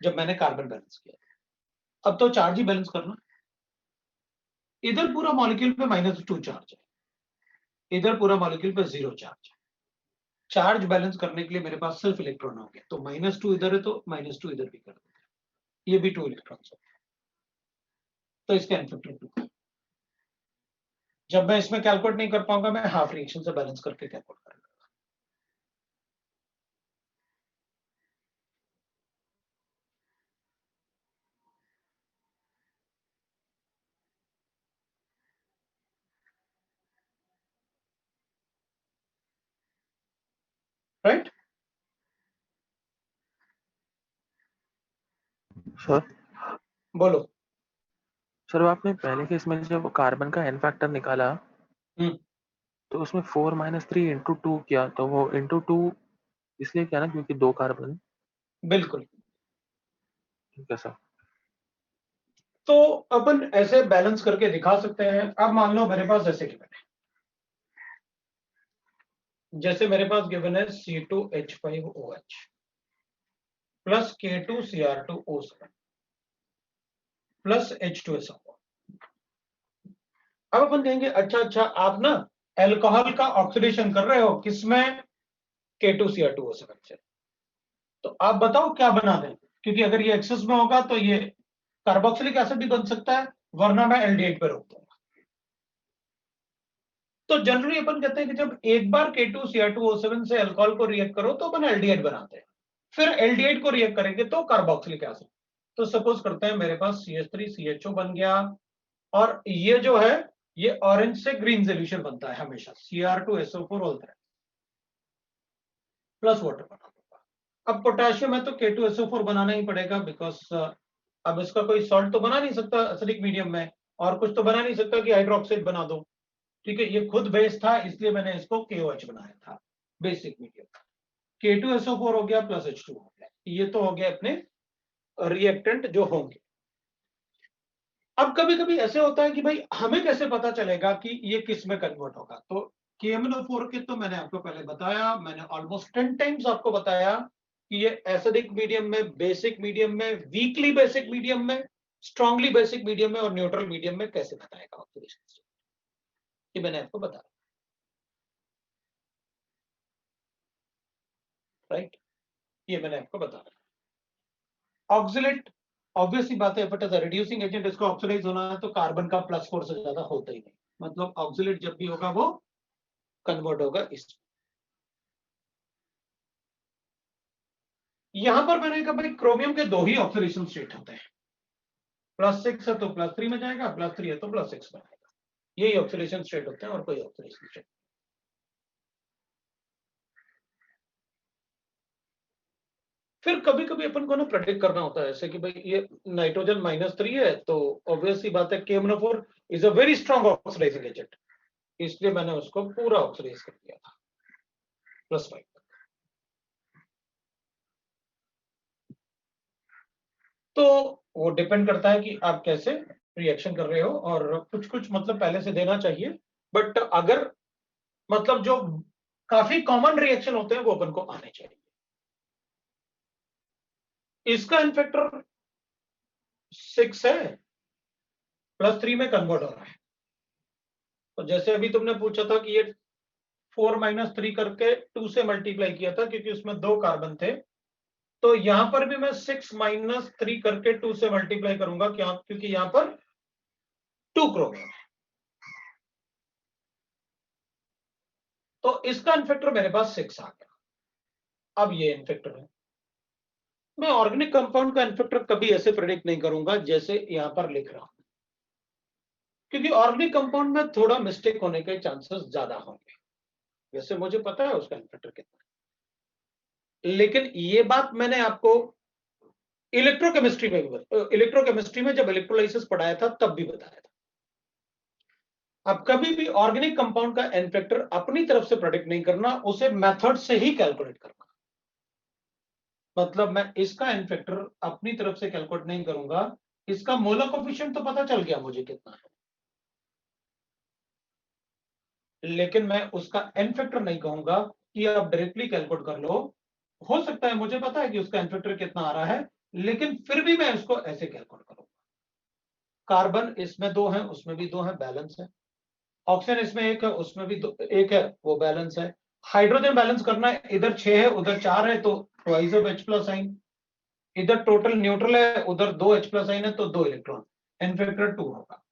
जब मैंने कार्बन बैलेंस किया। अब तो चार्ज ही बैलेंस करना, इधर पूरा मॉलिक्यूल पे -2 चार्ज है, इधर पूरा मॉलिक्यूल पे 0 चार्ज है। चार्ज बैलेंस करने के लिए मेरे पास सिर्फ इलेक्ट्रॉन हो गया, तो -2 इधर है तो -2 इधर भी कर देते हैं, ये भी 2 इलेक्ट्रॉन्स हो गए, तो इसका n फैक्टर 2। जब मैं इसमें कैलकुलेट नहीं कर पाऊंगा, मैं हाफ रिएक्शन से बैलेंस करके कैलकुलेट करूंगा। राइट? सर बोलो। सर आपने पहले केस में जब कार्बन का एन फैक्टर निकाला तो उसमें 4 - 3 × 2 किया, तो वो × 2 इसलिए किया ना क्योंकि 2 कार्बन। बिल्कुल। ठीक है सर। तो अपन ऐसे बैलेंस करके दिखा सकते हैं। अब मान लो मेरे पास ऐसे गिवन है, जैसे मेरे पास गिवन है C2H5OH plus K2Cr2O7 plus H2SO4। अब अपन कहेंगे अच्छा आप ना अल्कोहल का ऑक्सीडेशन कर रहे हो किसमें? K2Cr2O7 से। तो आप बताओ क्या बना दें, क्योंकि अगर ये एक्सेस में होगा तो ये कार्बोक्सिलिक एसिड भी बन सकता है, वरना मैं एल्डिहाइड पे रोक दूंगा। तो जनरली अपन कहते हैं कि जब एक बार K2Cr2O7 से अल्कोहल को रिएक्ट करो तो अपन एल्डिहाइड बनाते हैं, फिर एल्डिहाइड को रिएक्ट करेंगे तो कार्बोक्सिलिक एसिड। तो सपोज करते हैं मेरे पास CH3CHO बन गया, और ये जो है ये ऑरेंज से ग्रीन सोल्यूशन बनता है हमेशा, Cr2SO4 बोलते हैं, प्लस वाटर बना दूंगा। अब पोटेशियम है तो K2SO4 बनाना ही पड़ेगा, बिकॉज अब इसका कोई सॉल्ट तो बना नहीं सकता एसिडिक मीडियम में, और कुछ तो बना नहीं सकता कि हाइड्रोक्साइड बना दो। ठीक है, ये खुद बेस था इसलिए मैंने इसको KOH बनाया था, बेसिक मीडियम। K2SO4 हो गया प्लस H2 हो गया, ये तो हो गया अपने रिएक्टेंट जो होंगे। अब कभी कभी ऐसे होता है कि भाई हमें कैसे पता चलेगा कि ये किस में कन्वर्ट होगा? तो KMnO4 के तो मैंने आपको पहले बताया, मैंने ऑलमोस्ट 10 टाइम्स आपको बताया कि ये एसिडिक मीडियम में, बेसिक मीडियम में, वीकली बेसिक मीडियम में, स्ट्रांगली बेसिक मीडियम में और न्यूट्रल मीडियम में कैसे बताएगा ऑक्सीडेशन स्टेट, ये मैंने आपको बताया। राइट, ये मैंने आपको बताया। ऑक्सिलेट ऑब्वियसली बात है, but as a reducing agent इसको ऑक्सीडाइज होना है तो कार्बन का +4 से ज्यादा होता ही नहीं, मतलब ऑक्सिलेट जब भी होगा वो कन्वर्ट होगा इस। यहां पर मैंने कहा भाई क्रोमियम के 2 ही ऑक्सीडेशन स्टेट होते हैं, +6 है तो +3 में जाएगा, +3 है तो +6 में आएगा, यही ऑक्सीडेशन स्टेट होते हैं और कोई ऑक्सीडेशन स्टेट। फिर कभी कभी अपन को ना प्रेडिक्ट करना होता है ऐसे कि भाई ये नाइट्रोजन -3 है तो ऑब्वियसली बात है KMnO4 is a very strong oxidising agent, इसलिए मैंने उसको पूरा ऑक्सीडाइज कर दिया था +5। तो वो डिपेंड करता है कि आप कैसे रिएक्शन कर रहे हो, और कुछ कुछ मतलब पहले से देना चाहिए, बट अगर मतलब जो काफी कॉमन रिएक्शन होते हैं वो अपन को आने चाहिए। इसका इनफैक्टर 6 है, +3 में कन्वर्ट हो रहा है। तो जैसे अभी तुमने पूछा था कि ये 4 - 3 करके 2 से मल्टीप्लाई किया था क्योंकि उसमें 2 कार्बन थे, तो यहां पर भी मैं 6 - 3 करके 2 से मल्टीप्लाई करूंगा, क्या? क्योंकि यहां पर 2 क्रोमियम है, तो इसका इनफैक्टर मेरे पास 6 आ गया। अब ये इनफैक्टर है, मैं ऑर्गेनिक कंपाउंड का इनफैक्टर कभी ऐसे प्रेडिक्ट नहीं करूंगा जैसे यहां पर लिख रहा हूं, क्योंकि ऑर्गेनिक कंपाउंड में थोड़ा मिस्टेक होने के चांसेस ज्यादा होंगे। वैसे मुझे पता है उसका इनफैक्टर कितना है, लेकिन ये बात मैंने आपको इलेक्ट्रोकेमिस्ट्री में जब इलेक्ट्रोलाइसिस पढ़ाया था तब भी बताया था। अब कभी भी ऑर्गेनिक कंपाउंड का इनफैक्टर अपनी तरफ से प्रेडिक्ट नहीं करना, उसे मेथड से ही कैलकुलेट करना। मतलब मैं इसका इनफैक्टर अपनी तरफ से कैलकुलेट नहीं करूंगा, इसका मोलर कोफिशिएंट तो पता चल गया मुझे कितना है, लेकिन मैं उसका इनफैक्टर नहीं कहूंगा कि आप डायरेक्टली कैलकुलेट कर लो। हो सकता है मुझे पता है कि उसका इनफैक्टर कितना आ रहा है, लेकिन फिर भी मैं उसको ऐसे कैलकुलेट करूंगा। कार्बन इसमें 2 है, उसमें भी 2 है, बैलेंस है। ऑक्सीजन इसमें 1 है, उसमें भी 1 है, वो बैलेंस है। हाइड्रोजन बैलेंस करना है, इधर 6 है उधर 4 है तो ट्वाइस ऑफ H+ साइन, इधर टोटल न्यूट्रल है उधर 2 H+ साइन है तो 2 इलेक्ट्रॉन, इनफैक्टर 2 होगा।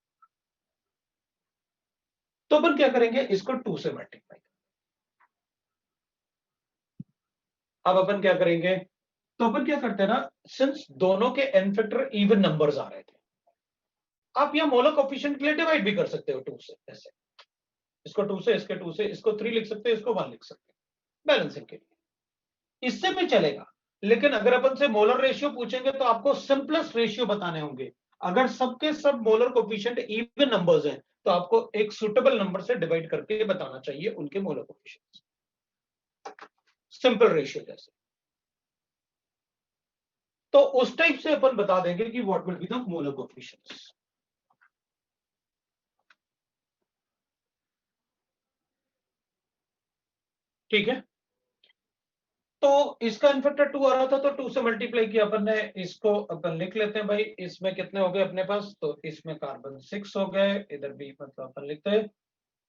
तो अपन क्या करेंगे, इसको 2 से मल्टीप्लाई। अब अपन क्या करेंगे, तो अपन क्या करते हैं ना, सिंस दोनों के इनफैक्टर इवन नंबर्स आ रहे थे, आप यहां मोलर कोफिशिएंट के लिए डिवाइड भी कर सकते हो 2 से, ऐसे इसको 2 से, इसके 2 से, इसको 3 लिख सकते हो, इसको 1 लिख सकते हो बैलेंसिंग के लिए। इससे भी चलेगा, लेकिन अगर अपन से मोलर रेशियो पूछेंगे तो आपको सिंपलेस्ट रेशियो बताने होंगे। अगर सबके सब मोलर कोफिशिएंट इवन नंबर्स हैं तो आपको एक सुटेबल नंबर से डिवाइड करके बताना चाहिए उनके मोलर कोफिशिएंट, सिंपल रेशियो जैसे। तो उस टाइप से अपन बता देंगे कि what will be the molar coefficients. ठीक है, तो इसका इनफैक्टर 2 आ रहा था तो 2 से मल्टीप्लाई किया अपन ने, इसको अपन लिख लेते हैं भाई। इसमें कितने हो गए अपने पास, तो इसमें कार्बन 6 हो गए, इधर भी मतलब अपन लिखते हैं।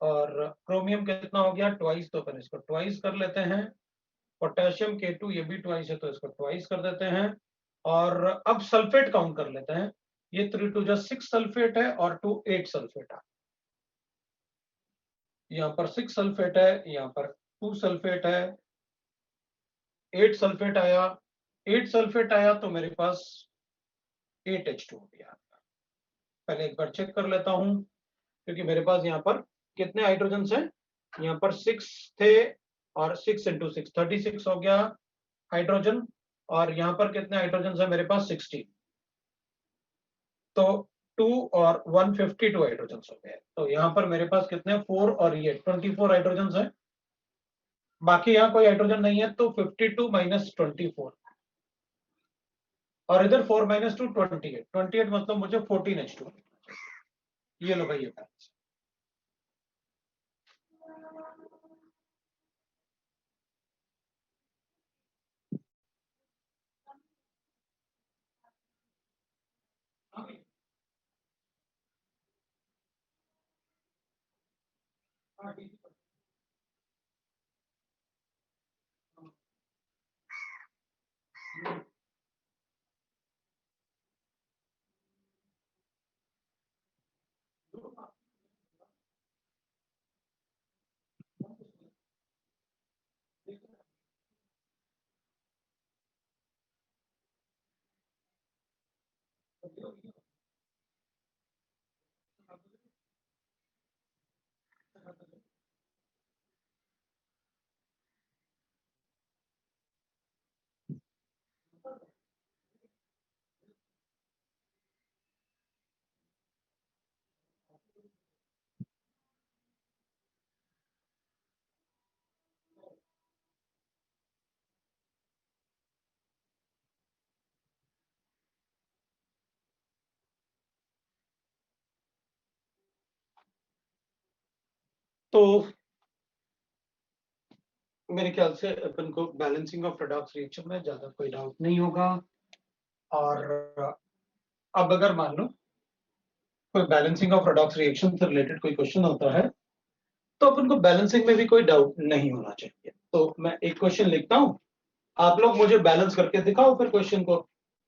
और क्रोमियम कितना हो गया, ट्वाइस, तो अपन इसको ट्वाइस कर लेते हैं। पोटेशियम K2 ये भी ट्वाइस है तो इसको ट्वाइस कर देते हैं। और अब सल्फेट काउंट कर लेते हैं। ये 3 2 6 सल्फेट है और 2 8 सल्फेट है। यहाँ पर 6 सल्फेट है, यहाँ पर 2 सल्फेट है, 8 सल्फेट आया। 8 सल्फेट आया तो मेरे पास 8H2 हो गया। पहले एक बार चेक कर लेता हूं, क्योंकि मेरे पास यहाँ पर कितने हाइड्रोजन हैं, यहाँ पर 6 थे और 6 इंटू 6 36 हो गया हाइड्रोजन। और यहाँ पर कितने हाइड्रोजन है मेरे पास 16, तो 2 और 152 हाइड्रोजन हो गए। तो यहाँ पर मेरे पास कितने 4 और ये 24 हाइड्रोजन है। बाकी यहाँ कोई हाइड्रोजन नहीं है तो 52 माइनस 24, और इधर 4 माइनस 2 28, 28 मतलब मुझे 14H2। ये लो भाई ये बैलेंस। तो मेरे ख्याल से अपन को बैलेंसिंग ऑफ रेडॉक्स रिएक्शन में ज्यादा कोई डाउट नहीं होगा। और अब अगर मान लो कोई बैलेंसिंग ऑफ रेडॉक्स रिएक्शन से रिलेटेड कोई क्वेश्चन होता है तो अपन को बैलेंसिंग में भी कोई डाउट नहीं होना चाहिए। तो मैं एक क्वेश्चन लिखता हूं, आप लोग मुझे बैलेंस करके दिखाओ फिर क्वेश्चन को,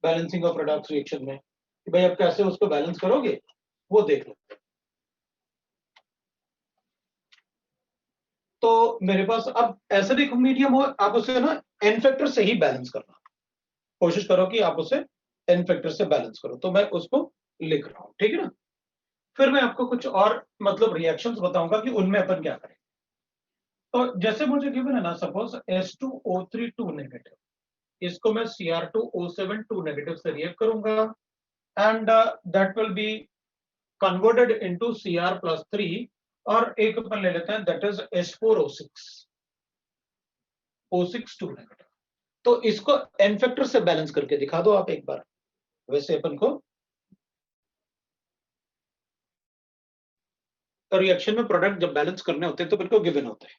बैलेंसिंग ऑफ रेडॉक्स रिएक्शन में कि भाई आप कैसे उसको बैलेंस करोगे वो देख लो। तो मेरे पास अब एसिडिक मीडियम हो, आप उसे ना एन फैक्टर से ही बैलेंस करना कोशिश करो कि आप उसे एन फैक्टर से बैलेंस करो। तो मैं उसको लिख रहा हूं, ठीक है ना। फिर मैं आपको कुछ और मतलब रिएक्शंस बताऊंगा कि उनमें अपन क्या करें। तो जैसे मुझे गिवन है ना, सपोज H2O3 2 नेगेटिव, इसको मैं Cr2O7 2 नेगेटिव से रिएक्ट करूंगा and that will be converted into Cr+3, और एक अपन ले लेते हैं that is H4O6 O6 2 negative. तो इसको एन फैक्टर से बैलेंस करके दिखा दो आप एक बार। वैसे अपन को रिएक्शन में प्रोडक्ट जब बैलेंस करने होते हैं तो अपन को गिवन होते हैं।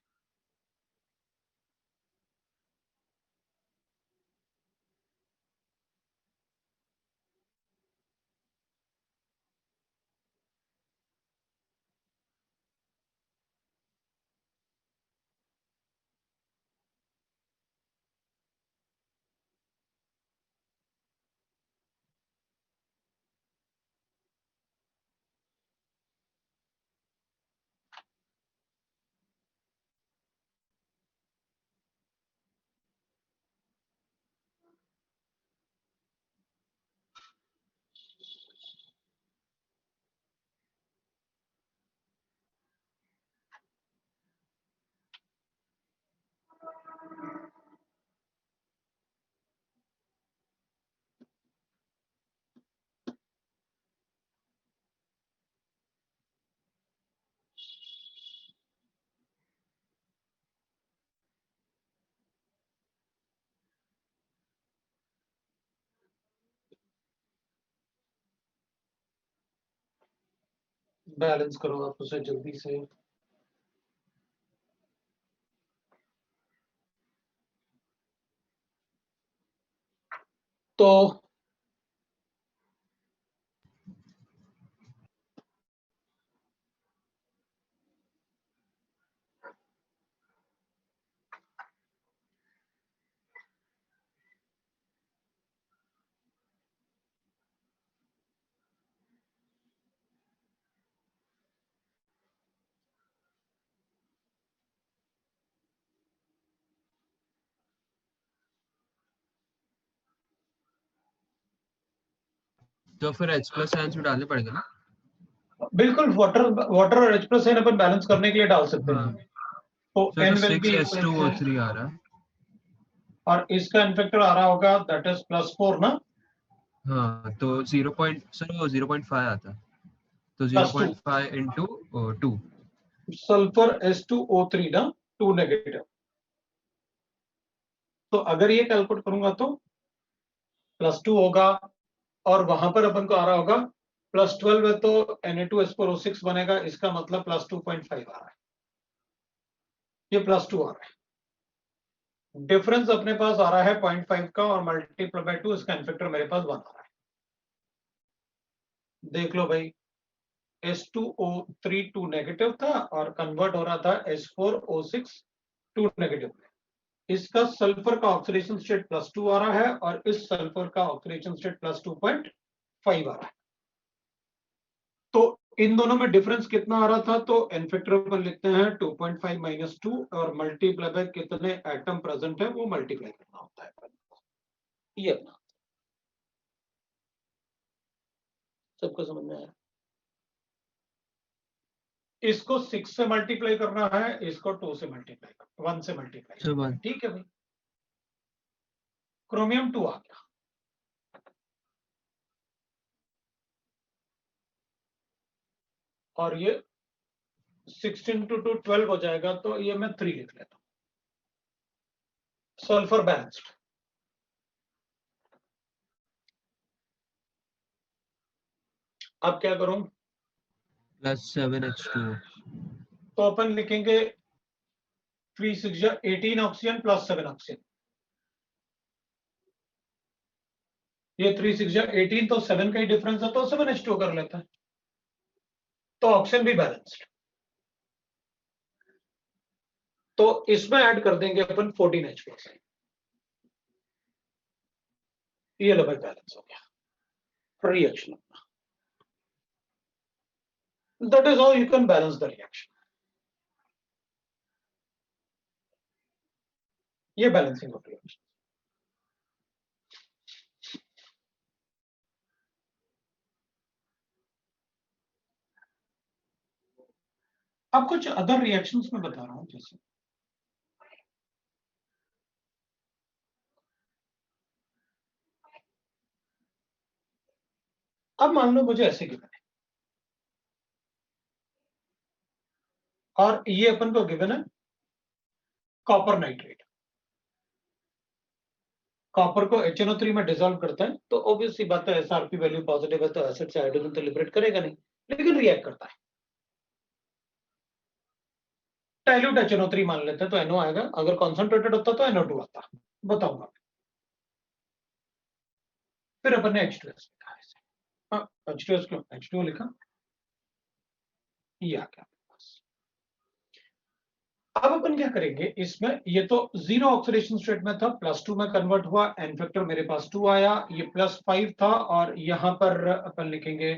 बैलेंस करो आप उसे जल्दी से। तो तो फिर H प्लस आयंस में डालने पड़ेगा ना? बिल्कुल, वाटर और H प्लस अपन बैलेंस करने के लिए डाल सकते हैं। तो तो N will be 6H2O3 आ रहा है और इसका n फैक्टर आ रहा होगा दैट इज +4 ना। हाँ, तो 0.5 आता है, तो +2 0.5 into 2 सल्फर H2O3 ना 2 नेगेटिव। तो अगर ये कैलकुलेट करूंगा तो +2 होगा और वहां पर अपन को आ रहा होगा +12 है तो Na2H4O6 बनेगा, इसका मतलब +2.5 आ रहा है, ये +2 आ रहा है। डिफरेंस अपने पास आ रहा है 0.5 का और मल्टीप्लाई बाय 2, इसका इनफैक्टर मेरे पास 1 आ रहा है। देख लो भाई, H2O3 2 नेगेटिव था और कन्वर्ट हो रहा था H4O6 2 नेगेटिव में। इसका सल्फर का ऑक्सीडेशन स्टेट +2 आ रहा है और इस सल्फर का ऑक्सीडेशन स्टेट +2.5 आ रहा है। तो इन दोनों में डिफरेंस कितना आ रहा था, तो एन फैक्टर पर लिखते हैं 2.5 - 2 और मल्टीप्लाई बाय कितने एटम प्रेजेंट है वो मल्टीप्लाई करना होता है। ये अपना सबको समझ में आया। इसको 6 से मल्टीप्लाई करना है, इसको 2 से मल्टीप्लाई करना, 1 से मल्टीप्लाई करना है। ठीक है भाई, क्रोमियम 2 आ गया और ये 16 to 2 12 हो जाएगा, तो ये मैं 3 लिख लेता हूं। Sulphur balanced. अब क्या करूं, +7H2O, तो अपन लिखेंगे 3 6 जा 18 ऑक्सीजन +7 ऑक्सीजन। ये 3 6 जा 18 तो 7 का ही डिफरेंस है, तो 7H2O कर लेता है, तो ऑक्सीजन भी बैलेंस्ड। तो इसमें ऐड कर देंगे अपन 14H+। ये लो भाई, बैलेंस हो गया reaction. That is how you can balance the reaction. ये बैलेंसिंग ऑफ रिएक्शन। अब कुछ अदर रिएक्शंस में बता रहा हूं, जैसे अब मान लो मुझे ऐसे गिवन है और ये अपन को गिवन है कॉपर नाइट्रेट। कॉपर को HNO3 में डिसॉल्व करता है, तो ऑब्वियसली बात है SRP वैल्यू पॉजिटिव है तो एसिड से हाइड्रोजन तो लिबरेट करेगा नहीं, लेकिन रिएक्ट करता है। डाइल्यूट HNO3 मान लेते हैं तो NO आएगा, अगर कॉन्सेंट्रेटेड होता तो NO2 आता, बताऊंगा। फिर अपन ने H2S लिखा है, H2S क्यों H2O लिखा, ये आ गया। अब अपन क्या करेंगे इसमें, ये तो 0 ऑक्सीडेशन स्टेट में था, +2 में कन्वर्ट हुआ, एन फैक्टर मेरे पास 2 आया, ये +5 था और यहां पर अपन लिखेंगे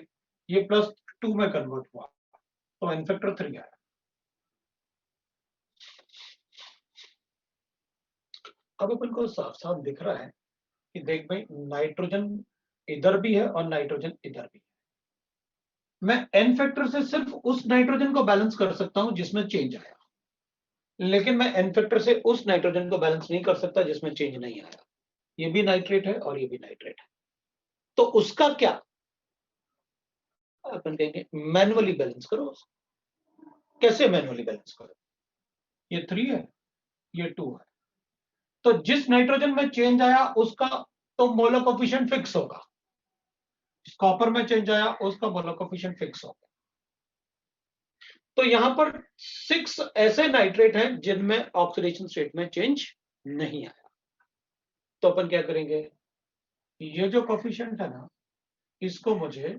ये +2 में कन्वर्ट हुआ, तो एन फैक्टर 3 आया। अब अपन को साफ साफ दिख रहा है कि देख भाई, नाइट्रोजन इधर भी है और नाइट्रोजन इधर भी है। मैं एन फैक्टर से सिर्फ उस नाइट्रोजन को बैलेंस कर सकता हूं जिसमें चेंज आया, लेकिन मैं एन फैक्टर से उस नाइट्रोजन को बैलेंस नहीं कर सकता जिसमें चेंज नहीं आया। ये भी नाइट्रेट है और ये भी नाइट्रेट है, तो उसका क्या अपन कहेंगे, मैन्युअली बैलेंस करो। कैसे मैन्युअली बैलेंस करो, ये 3 है ये 2 है, तो जिस नाइट्रोजन में चेंज आया उसका तो मोलर कोफिशिएंट फिक्स होगा, कॉपर में चेंज आया उसका मोलर कोफिशिएंट फिक्स होगा। तो यहां पर 6 ऐसे नाइट्रेट हैं जिनमें ऑक्सीडेशन स्टेट में चेंज नहीं आया। तो अपन क्या करेंगे, ये जो कोफिशिएंट है ना, इसको मुझे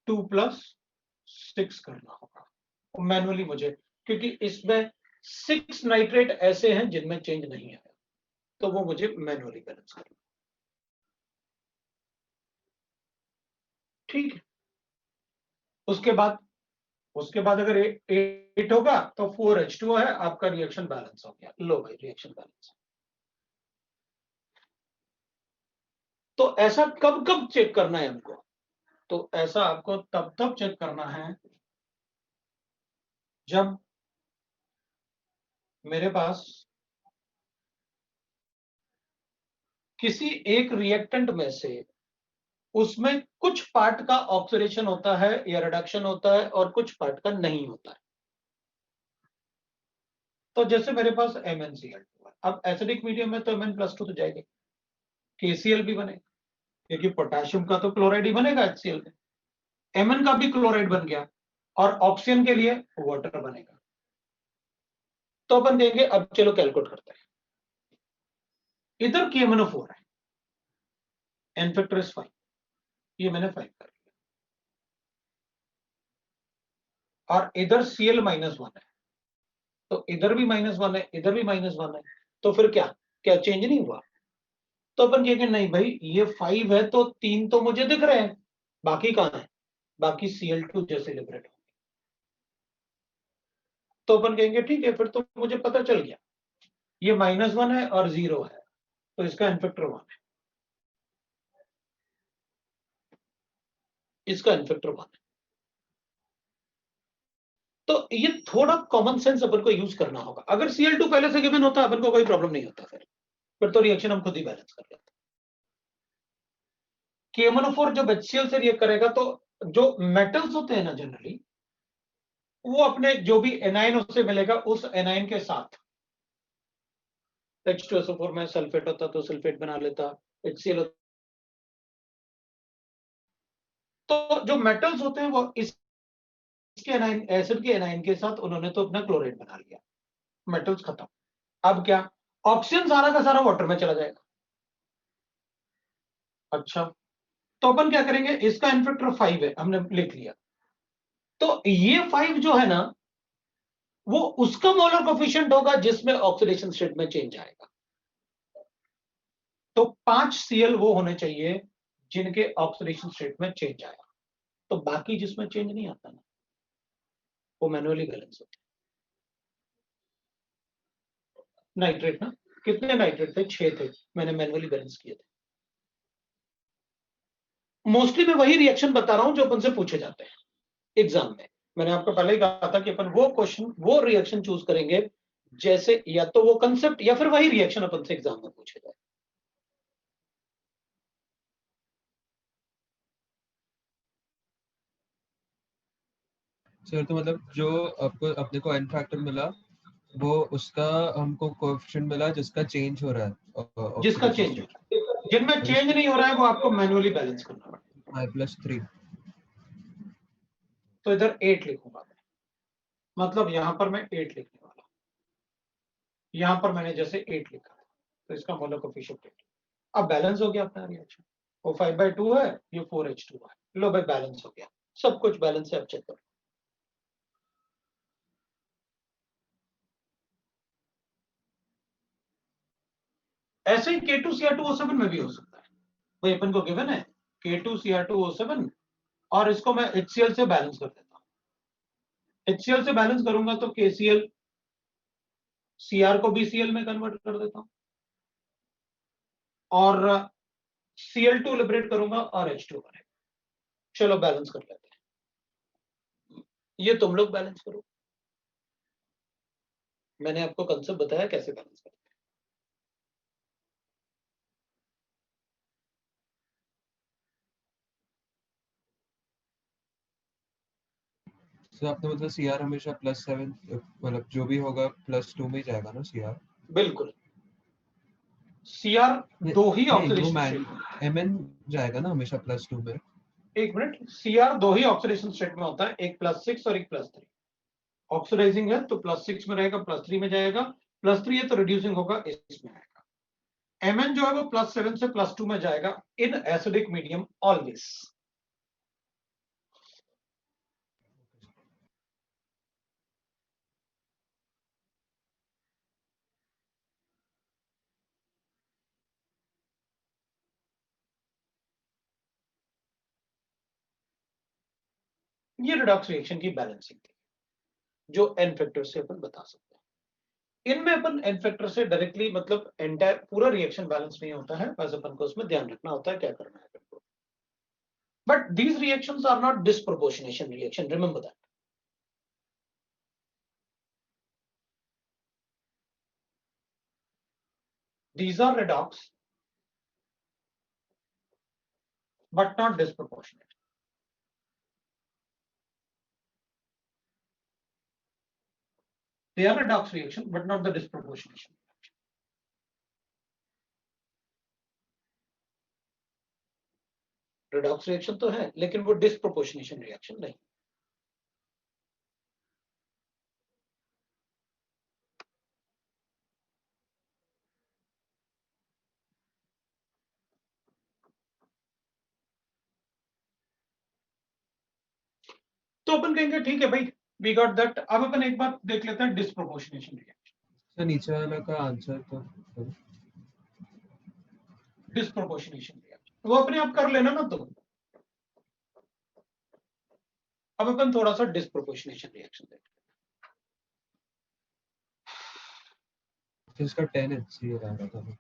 2+6 करना होगा मैनुअली मुझे, क्योंकि इसमें 6 नाइट्रेट ऐसे हैं जिनमें चेंज नहीं आया, तो वो मुझे मैनुअली बैलेंस करना। ठीक है, उसके बाद अगर 8 होगा तो 4H2O है, आपका रिएक्शन बैलेंस हो गया। लो भाई, रिएक्शन बैलेंस। तो ऐसा कब कब चेक करना है हमको? तो ऐसा आपको तब चेक करना है जब मेरे पास किसी एक रिएक्टेंट में से उसमें कुछ पार्ट का ऑक्सीडेशन होता है या रिडक्शन होता है और कुछ पार्ट का नहीं होता है। तो जैसे मेरे पास MnCl2 है, अब एसिडिक मीडियम में तो Mn+2 तो जाएगा, KCl भी बनेगा, क्योंकि पोटेशियम का तो क्लोराइड ही बनेगा HCl में, Mn का भी क्लोराइड बन गया और ऑक्सीजन के लिए वाटर बनेगा। तो अपन देंगे, अब चलो कैलकुलेट करते हैं। इधर KMnO4 है, N फैक्टर इज 5, ये मैंने 5 कर लिया, और इधर Cl-1 है, तो इधर भी -1 है, इधर भी -1 है, तो फिर क्या चेंज नहीं हुआ? तो अपन कहेंगे नहीं भाई, ये 5 है तो 3 तो मुझे दिख रहे हैं, बाकी कहां है? बाकी Cl2 जैसे लिबरेट हो। तो अपन कहेंगे ठीक है, फिर तो मुझे पता चल गया, ये -1 है और 0 है, तो इसका N फैक्टर 1 है, इसका N फैक्टर 1 है। तो ये थोड़ा कॉमन सेंस अपन को यूज करना होगा। अगर Cl2 पहले से गिवन होता, अपन को कोई प्रॉब्लम नहीं होता, फिर तो रिएक्शन हम खुद ही बैलेंस कर लेते। KMnO4 जब HCl से रिएक्ट करेगा तो जो मेटल्स होते हैं ना जनरली, वो अपने जो भी एनाइन उससे मिलेगा, उस एनाइन के साथ H2SO4 में सल्फेट होता तो सल्फेट बना लेता, HCl तो जो मेटल्स होते हैं वो इसके एनाइन, एसिड के एनाइन के साथ उन्होंने तो अपना क्लोराइड बना लिया, मेटल्स खत्म। अब क्या, ऑक्सीजन सारा का सारा वाटर में चला जाएगा। अच्छा, तो अपन क्या करेंगे, इसका N फैक्टर 5 है, हमने लिख लिया, तो ये 5 जो है ना, वो उसका मोलर कोफिशिएंट होगा जिसमें ऑक्सीडेशन स्टेट में चेंज आएगा। तो 5 Cl वो होने चाहिए जिनके ऑक्सीडेशन स्टेट में चेंज आया, तो बाकी जिसमें चेंज नहीं आता ना, वो मैनुअली बैलेंस होता है। नाइट्रेट ना, कितने नाइट्रेट थे? 6 थे, मैंने मैनुअली बैलेंस किए थे। मोस्टली मैं वही रिएक्शन बता रहा हूं जो अपन से पूछे जाते हैं एग्जाम में। मैंने आपको पहले ही कहा था कि अपन वो क्वेश्चन, वो रिएक्शन चूज करेंगे जैसे या तो वो कंसेप्ट या फिर वही रिएक्शन अपन से एग्जाम में पूछे जाए। सर तो मतलब जो आपको अपने को N फैक्टर मिला, वो उसका हमको कोएफिशिएंट मिला जिसका चेंज हो रहा है, जिसका चेंज हो रहा है, जिनमें चेंज नहीं हो रहा है वो आपको मैनुअली बैलेंस करना पड़ेगा। I+3, तो इधर 8 लिखूंगा मैं, मतलब यहां पर मैं 8 लिखने वाला हूं, यहां पर मैंने जैसे 8 लिखा है, तो इसका मोलर कोफिशिएंट 8। अब बैलेंस हो गया अपना रिएक्शन, वो 5/2 है, ये 4H2 है। लो भाई, बैलेंस हो गया, सब कुछ बैलेंस है। अब चेक करो, ऐसे ही K2Cr2O7 में भी हो सकता है भाई, अपन को गिवन है K2Cr2O7 और इसको मैं HCl से बैलेंस कर देता हूं। HCl से बैलेंस करूंगा तो KCl, Cr को BCl में कन्वर्ट कर देता हूं और Cl2 लिबरेट करूंगा और H2 बनेगा। चलो बैलेंस कर लेते हैं, ये तुम लोग बैलेंस करो, मैंने आपको कंसेप्ट बताया कैसे बैलेंस करते हैं। तो आपने मतलब Cr हमेशा +7, मतलब जो भी होगा +2 में ही जाएगा ना Cr? बिल्कुल, Cr दो ही ऑक्सीडेशन स्टेट, Mn जाएगा ना हमेशा +2 में। एक मिनट, Cr दो ही ऑक्सीडेशन स्टेट में होता है, एक +6 और एक +3। ऑक्सीडाइजिंग है तो +6 में रहेगा, +3 में जाएगा, +3 है तो रिड्यूसिंग होगा, इसमें आएगा। Mn जो है वो +7 से +2 में जाएगा इन एसिडिक मीडियम ऑलवेज। ये रिडॉक्स रिएक्शन की बैलेंसिंग थी जो n फैक्टर से अपन बता सकते हैं। इनमें अपन n फैक्टर से डायरेक्टली मतलब एंटायर पूरा रिएक्शन बैलेंस नहीं होता है, बस अपन को उसमें ध्यान रखना होता है क्या करना है अपन को। But these reactions are not disproportionation reaction, remember that. These are redox, but not disproportionate. They are redox reaction, but not the disproportionation. Redox reaction तो है, लेकिन वो disproportionation reaction नहीं। तो अपन कहेंगे ठीक है भाई, we got that। अब अपन एक बार देख लेते हैं disproportionation reaction। तो नीचे वाला का आंसर तो disproportionation reaction वो अपने आप कर लेना ना तुम। अब अपन थोड़ा सा disproportionation reaction देखते हैं। इसका 10 HCl आ रहा था।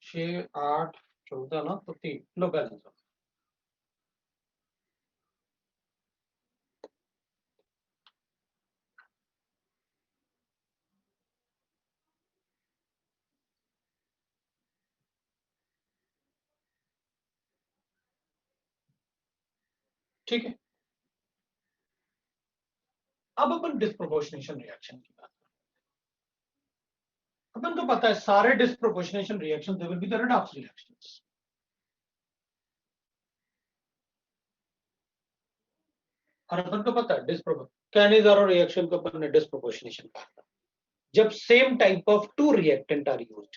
6, 8, 14 ना, तो 3 लो बैलेंस हो। ठीक है, अब अपन डिस्प्रोपोर्शनेशन रिएक्शन की बात करते हैं। अपन को पता है सारे disproportionation reaction they will be the redox reactions। और अपन को पता है कैनिज़ारो रिएक्शन को अपन ने डिस्प्रोपोर्शनेशन कहा था। जब same type of two reactant are used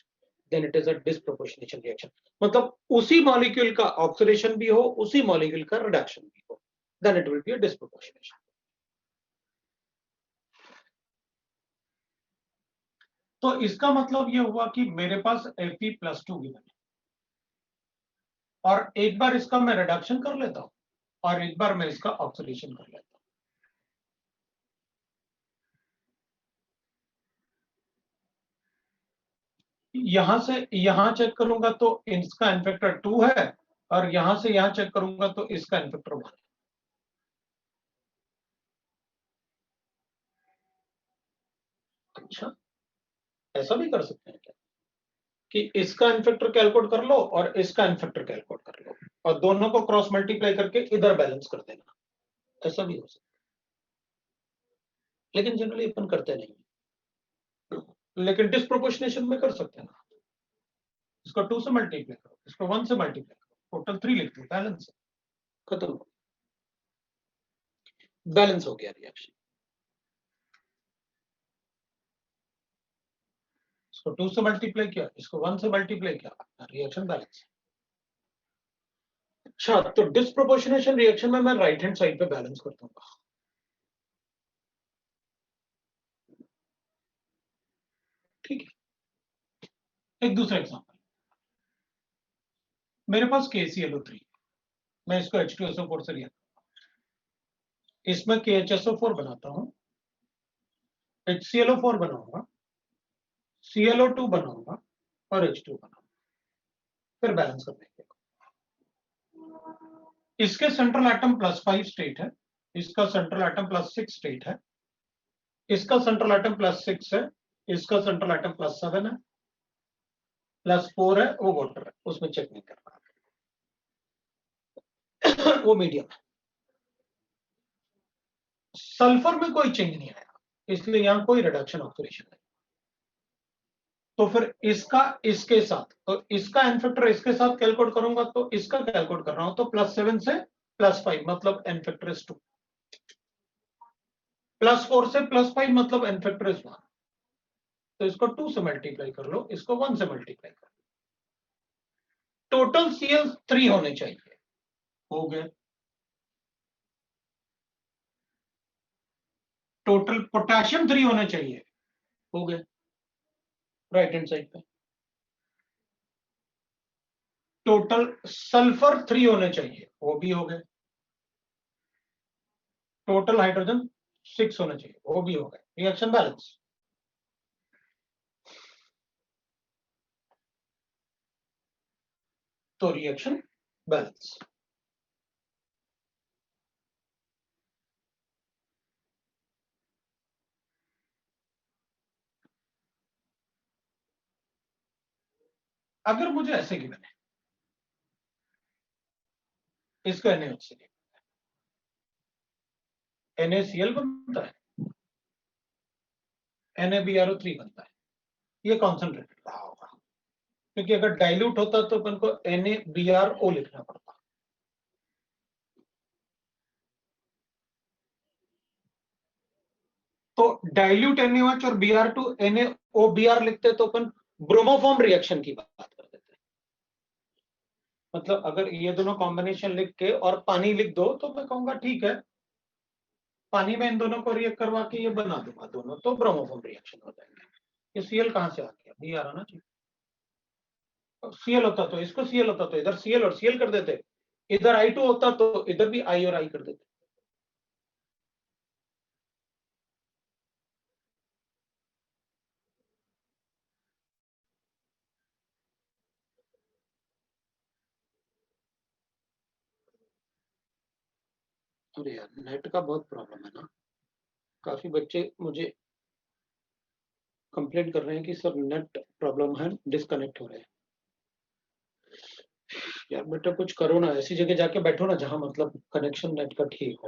then it is a disproportionation reaction. मतलब उसी मॉलिक्यूल का ऑक्सीडेशन भी हो, उसी मॉलिक्यूल का रिडक्शन भी हो, then it will be a disproportionation. तो इसका मतलब ये हुआ कि मेरे पास Fe+2 गिवन है और एक बार इसका मैं रिडक्शन कर लेता हूं और एक बार मैं इसका ऑक्सीडेशन कर लेता हूं। यहां से यहां चेक करूंगा तो इसका n फैक्टर 2 है और यहां से यहां चेक करूंगा तो इसका n फैक्टर 1 है। अच्छा, ऐसा भी कर सकते हैं क्या कि इसका n फैक्टर कैलकुलेट कर लो और इसका n फैक्टर कैलकुलेट कर लो और दोनों को क्रॉस मल्टीप्लाई करके इधर बैलेंस कर देना, ऐसा भी हो सकता है। लेकिन जनरली अपन करते नहीं, लेकिन डिस्प्रोपोर्शनेशन में कर सकते हैं ना। इसको 2 से मल्टीप्लाई करो, इसको 1 से मल्टीप्लाई करो, टोटल 3 लिख दो, बैलेंस खत्म हो, बैलेंस हो गया रिएक्शन। इसको 2 से मल्टीप्लाई किया, इसको 1 से मल्टीप्लाई किया, रिएक्शन बैलेंस। अच्छा, तो डिस्प्रोपोर्शनेशन रिएक्शन में मैं राइट हैंड साइड पे बैलेंस कर दूंगा। ठीक है, एक दूसरा एग्जांपल, मेरे पास KClO3, मैं इसको H2SO4 से लिया, इसमें KHSO4 बनाता हूं, HClO4 बनाऊंगा, ClO2 बनाऊंगा और H2 बनाऊंगा, फिर बैलेंस कर देंगे। इसके सेंट्रल एटम +5 स्टेट है, इसका सेंट्रल एटम +6 स्टेट है, इसका सेंट्रल एटम +6 है, इसका सेंट्रल एटम +7 है, +4 है, वो वाटर है, उसमें चेक नहीं करना वो मीडियम है। सल्फर में कोई चेंज नहीं आया, इसलिए यहां कोई रिडक्शन ऑक्सीडेशन नहीं। तो फिर इसका इसके साथ, तो इसका एन फैक्टर इसके साथ कैलकुलेट करूंगा तो इसका कैलकुलेट कर रहा हूं, तो +7 से +5 मतलब एन फैक्टर इज 2, +4 से +5 मतलब एन फैक्टर इज 1। तो इसको 2 से मल्टीप्लाई कर लो, इसको 1 से मल्टीप्लाई कर लो। टोटल सीएल 3 होने चाहिए, हो गए। टोटल पोटेशियम 3 होने चाहिए, हो गए राइट हैंड साइड पे। टोटल सल्फर 3 होने चाहिए, वो भी हो गए। टोटल हाइड्रोजन 6 होने चाहिए, वो भी हो गए। Reaction balance. तो रिएक्शन बैलेंस अगर मुझे ऐसे गिवन है, इसका NaOH NaCl बनता है, NaBrO3 बनता है, ये कॉन्सेंट्रेटेड रहा होगा, क्योंकि अगर डाइल्यूट होता तो अपन को NaBrO लिखना पड़ता। तो डाइल्यूट NaOH और Br2 NaOBr लिखते तो अपन ब्रोमोफॉर्म रिएक्शन की बात कर देते। मतलब अगर ये दोनों कॉम्बिनेशन लिख के और पानी लिख दो तो मैं कहूंगा ठीक है, पानी में इन दोनों को रिएक्ट करवा के ये बना दूंगा दोनों, तो ब्रोमोफॉर्म रिएक्शन हो जाएंगे। ये Cl कहां से आ गया? Br आना चाहिए। Cl होता तो इसको Cl होता तो इधर Cl और Cl कर देते, इधर I2 होता तो इधर भी I और I कर देते। अरे यार नेट का बहुत प्रॉब्लम है ना, काफी बच्चे मुझे कंप्लेंट कर रहे हैं कि सर नेट प्रॉब्लम है, डिस्कनेक्ट हो रहे हैं। यार बेटा कुछ करो ना, ऐसी जगह जाके बैठो ना जहां मतलब कनेक्शन नेट का ठीक हो,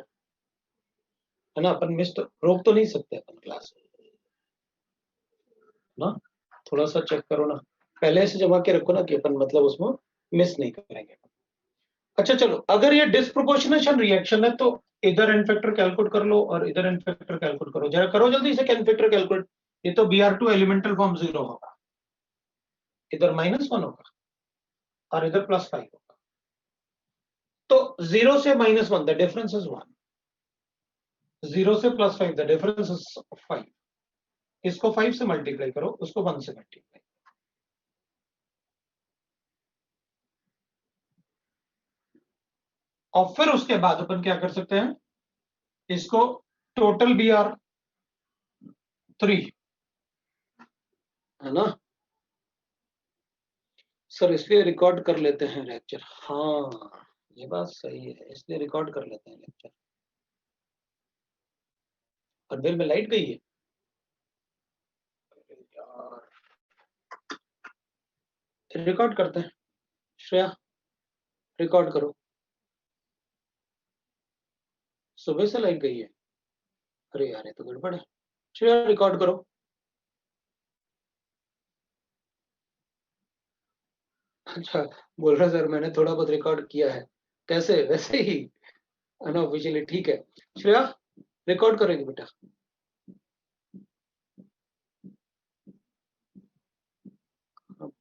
है ना। अपन मिस तो रोक तो नहीं सकते अपन क्लास ना, थोड़ा सा चेक करो ना, पहले से जमा के रखो ना कि अपन मतलब उसमें मिस नहीं करेंगे। अच्छा चलो, अगर ये डिस्प्रोपोर्शनेशन रिएक्शन है तो इधर एन फैक्टर कैलकुलेट कर लो और इधर एन फैक्टर कैलकुलेट करो, जरा करो जल्दी से एन फैक्टर कैलकुलेट। ये तो Br2 एलिमेंटल फॉर्म 0 होगा, इधर -1 होगा और इधर +5 होगा। तो 0 से -1 द डिफरेंस इज 1, 0 से +5 द डिफरेंस इज 5। इसको 5 से मल्टीप्लाई करो, उसको 1 से मल्टीप्लाई। और फिर उसके बाद अपन क्या कर सकते हैं, इसको टोटल Br3 है ना सर, इसलिए रिकॉर्ड कर लेते हैं लेक्चर। हाँ ये बात सही है, इसलिए रिकॉर्ड कर लेते हैं लेक्चर। और बिल में लाइट गई है यार, रिकॉर्ड करते हैं। श्रेया रिकॉर्ड करो, सुबह से लाइट गई है। अरे यार ये तो गड़बड़ है। श्रेया रिकॉर्ड करो। अच्छा बोल रहा सर मैंने थोड़ा बहुत रिकॉर्ड किया है, कैसे? वैसे ही अनऑफिशियली, ठीक है। श्रेया रिकॉर्ड करेंगे बेटा।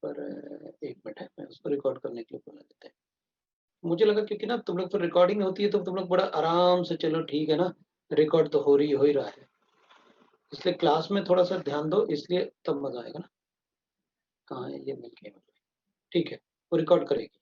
पर एक मिनट है, मैं उसको रिकॉर्ड करने के लिए बोला देते हैं। मुझे लगा क्योंकि ना तुम लोग तो रिकॉर्डिंग होती है तो तुम लोग बड़ा आराम से, चलो ठीक है ना, रिकॉर्ड तो हो ही रहा है, इसलिए क्लास में थोड़ा सा ध्यान दो, इसलिए तब मजा आएगा ना। कहाँ है ये? मिल गया, ठीक है, वो रिकॉर्ड करेगी।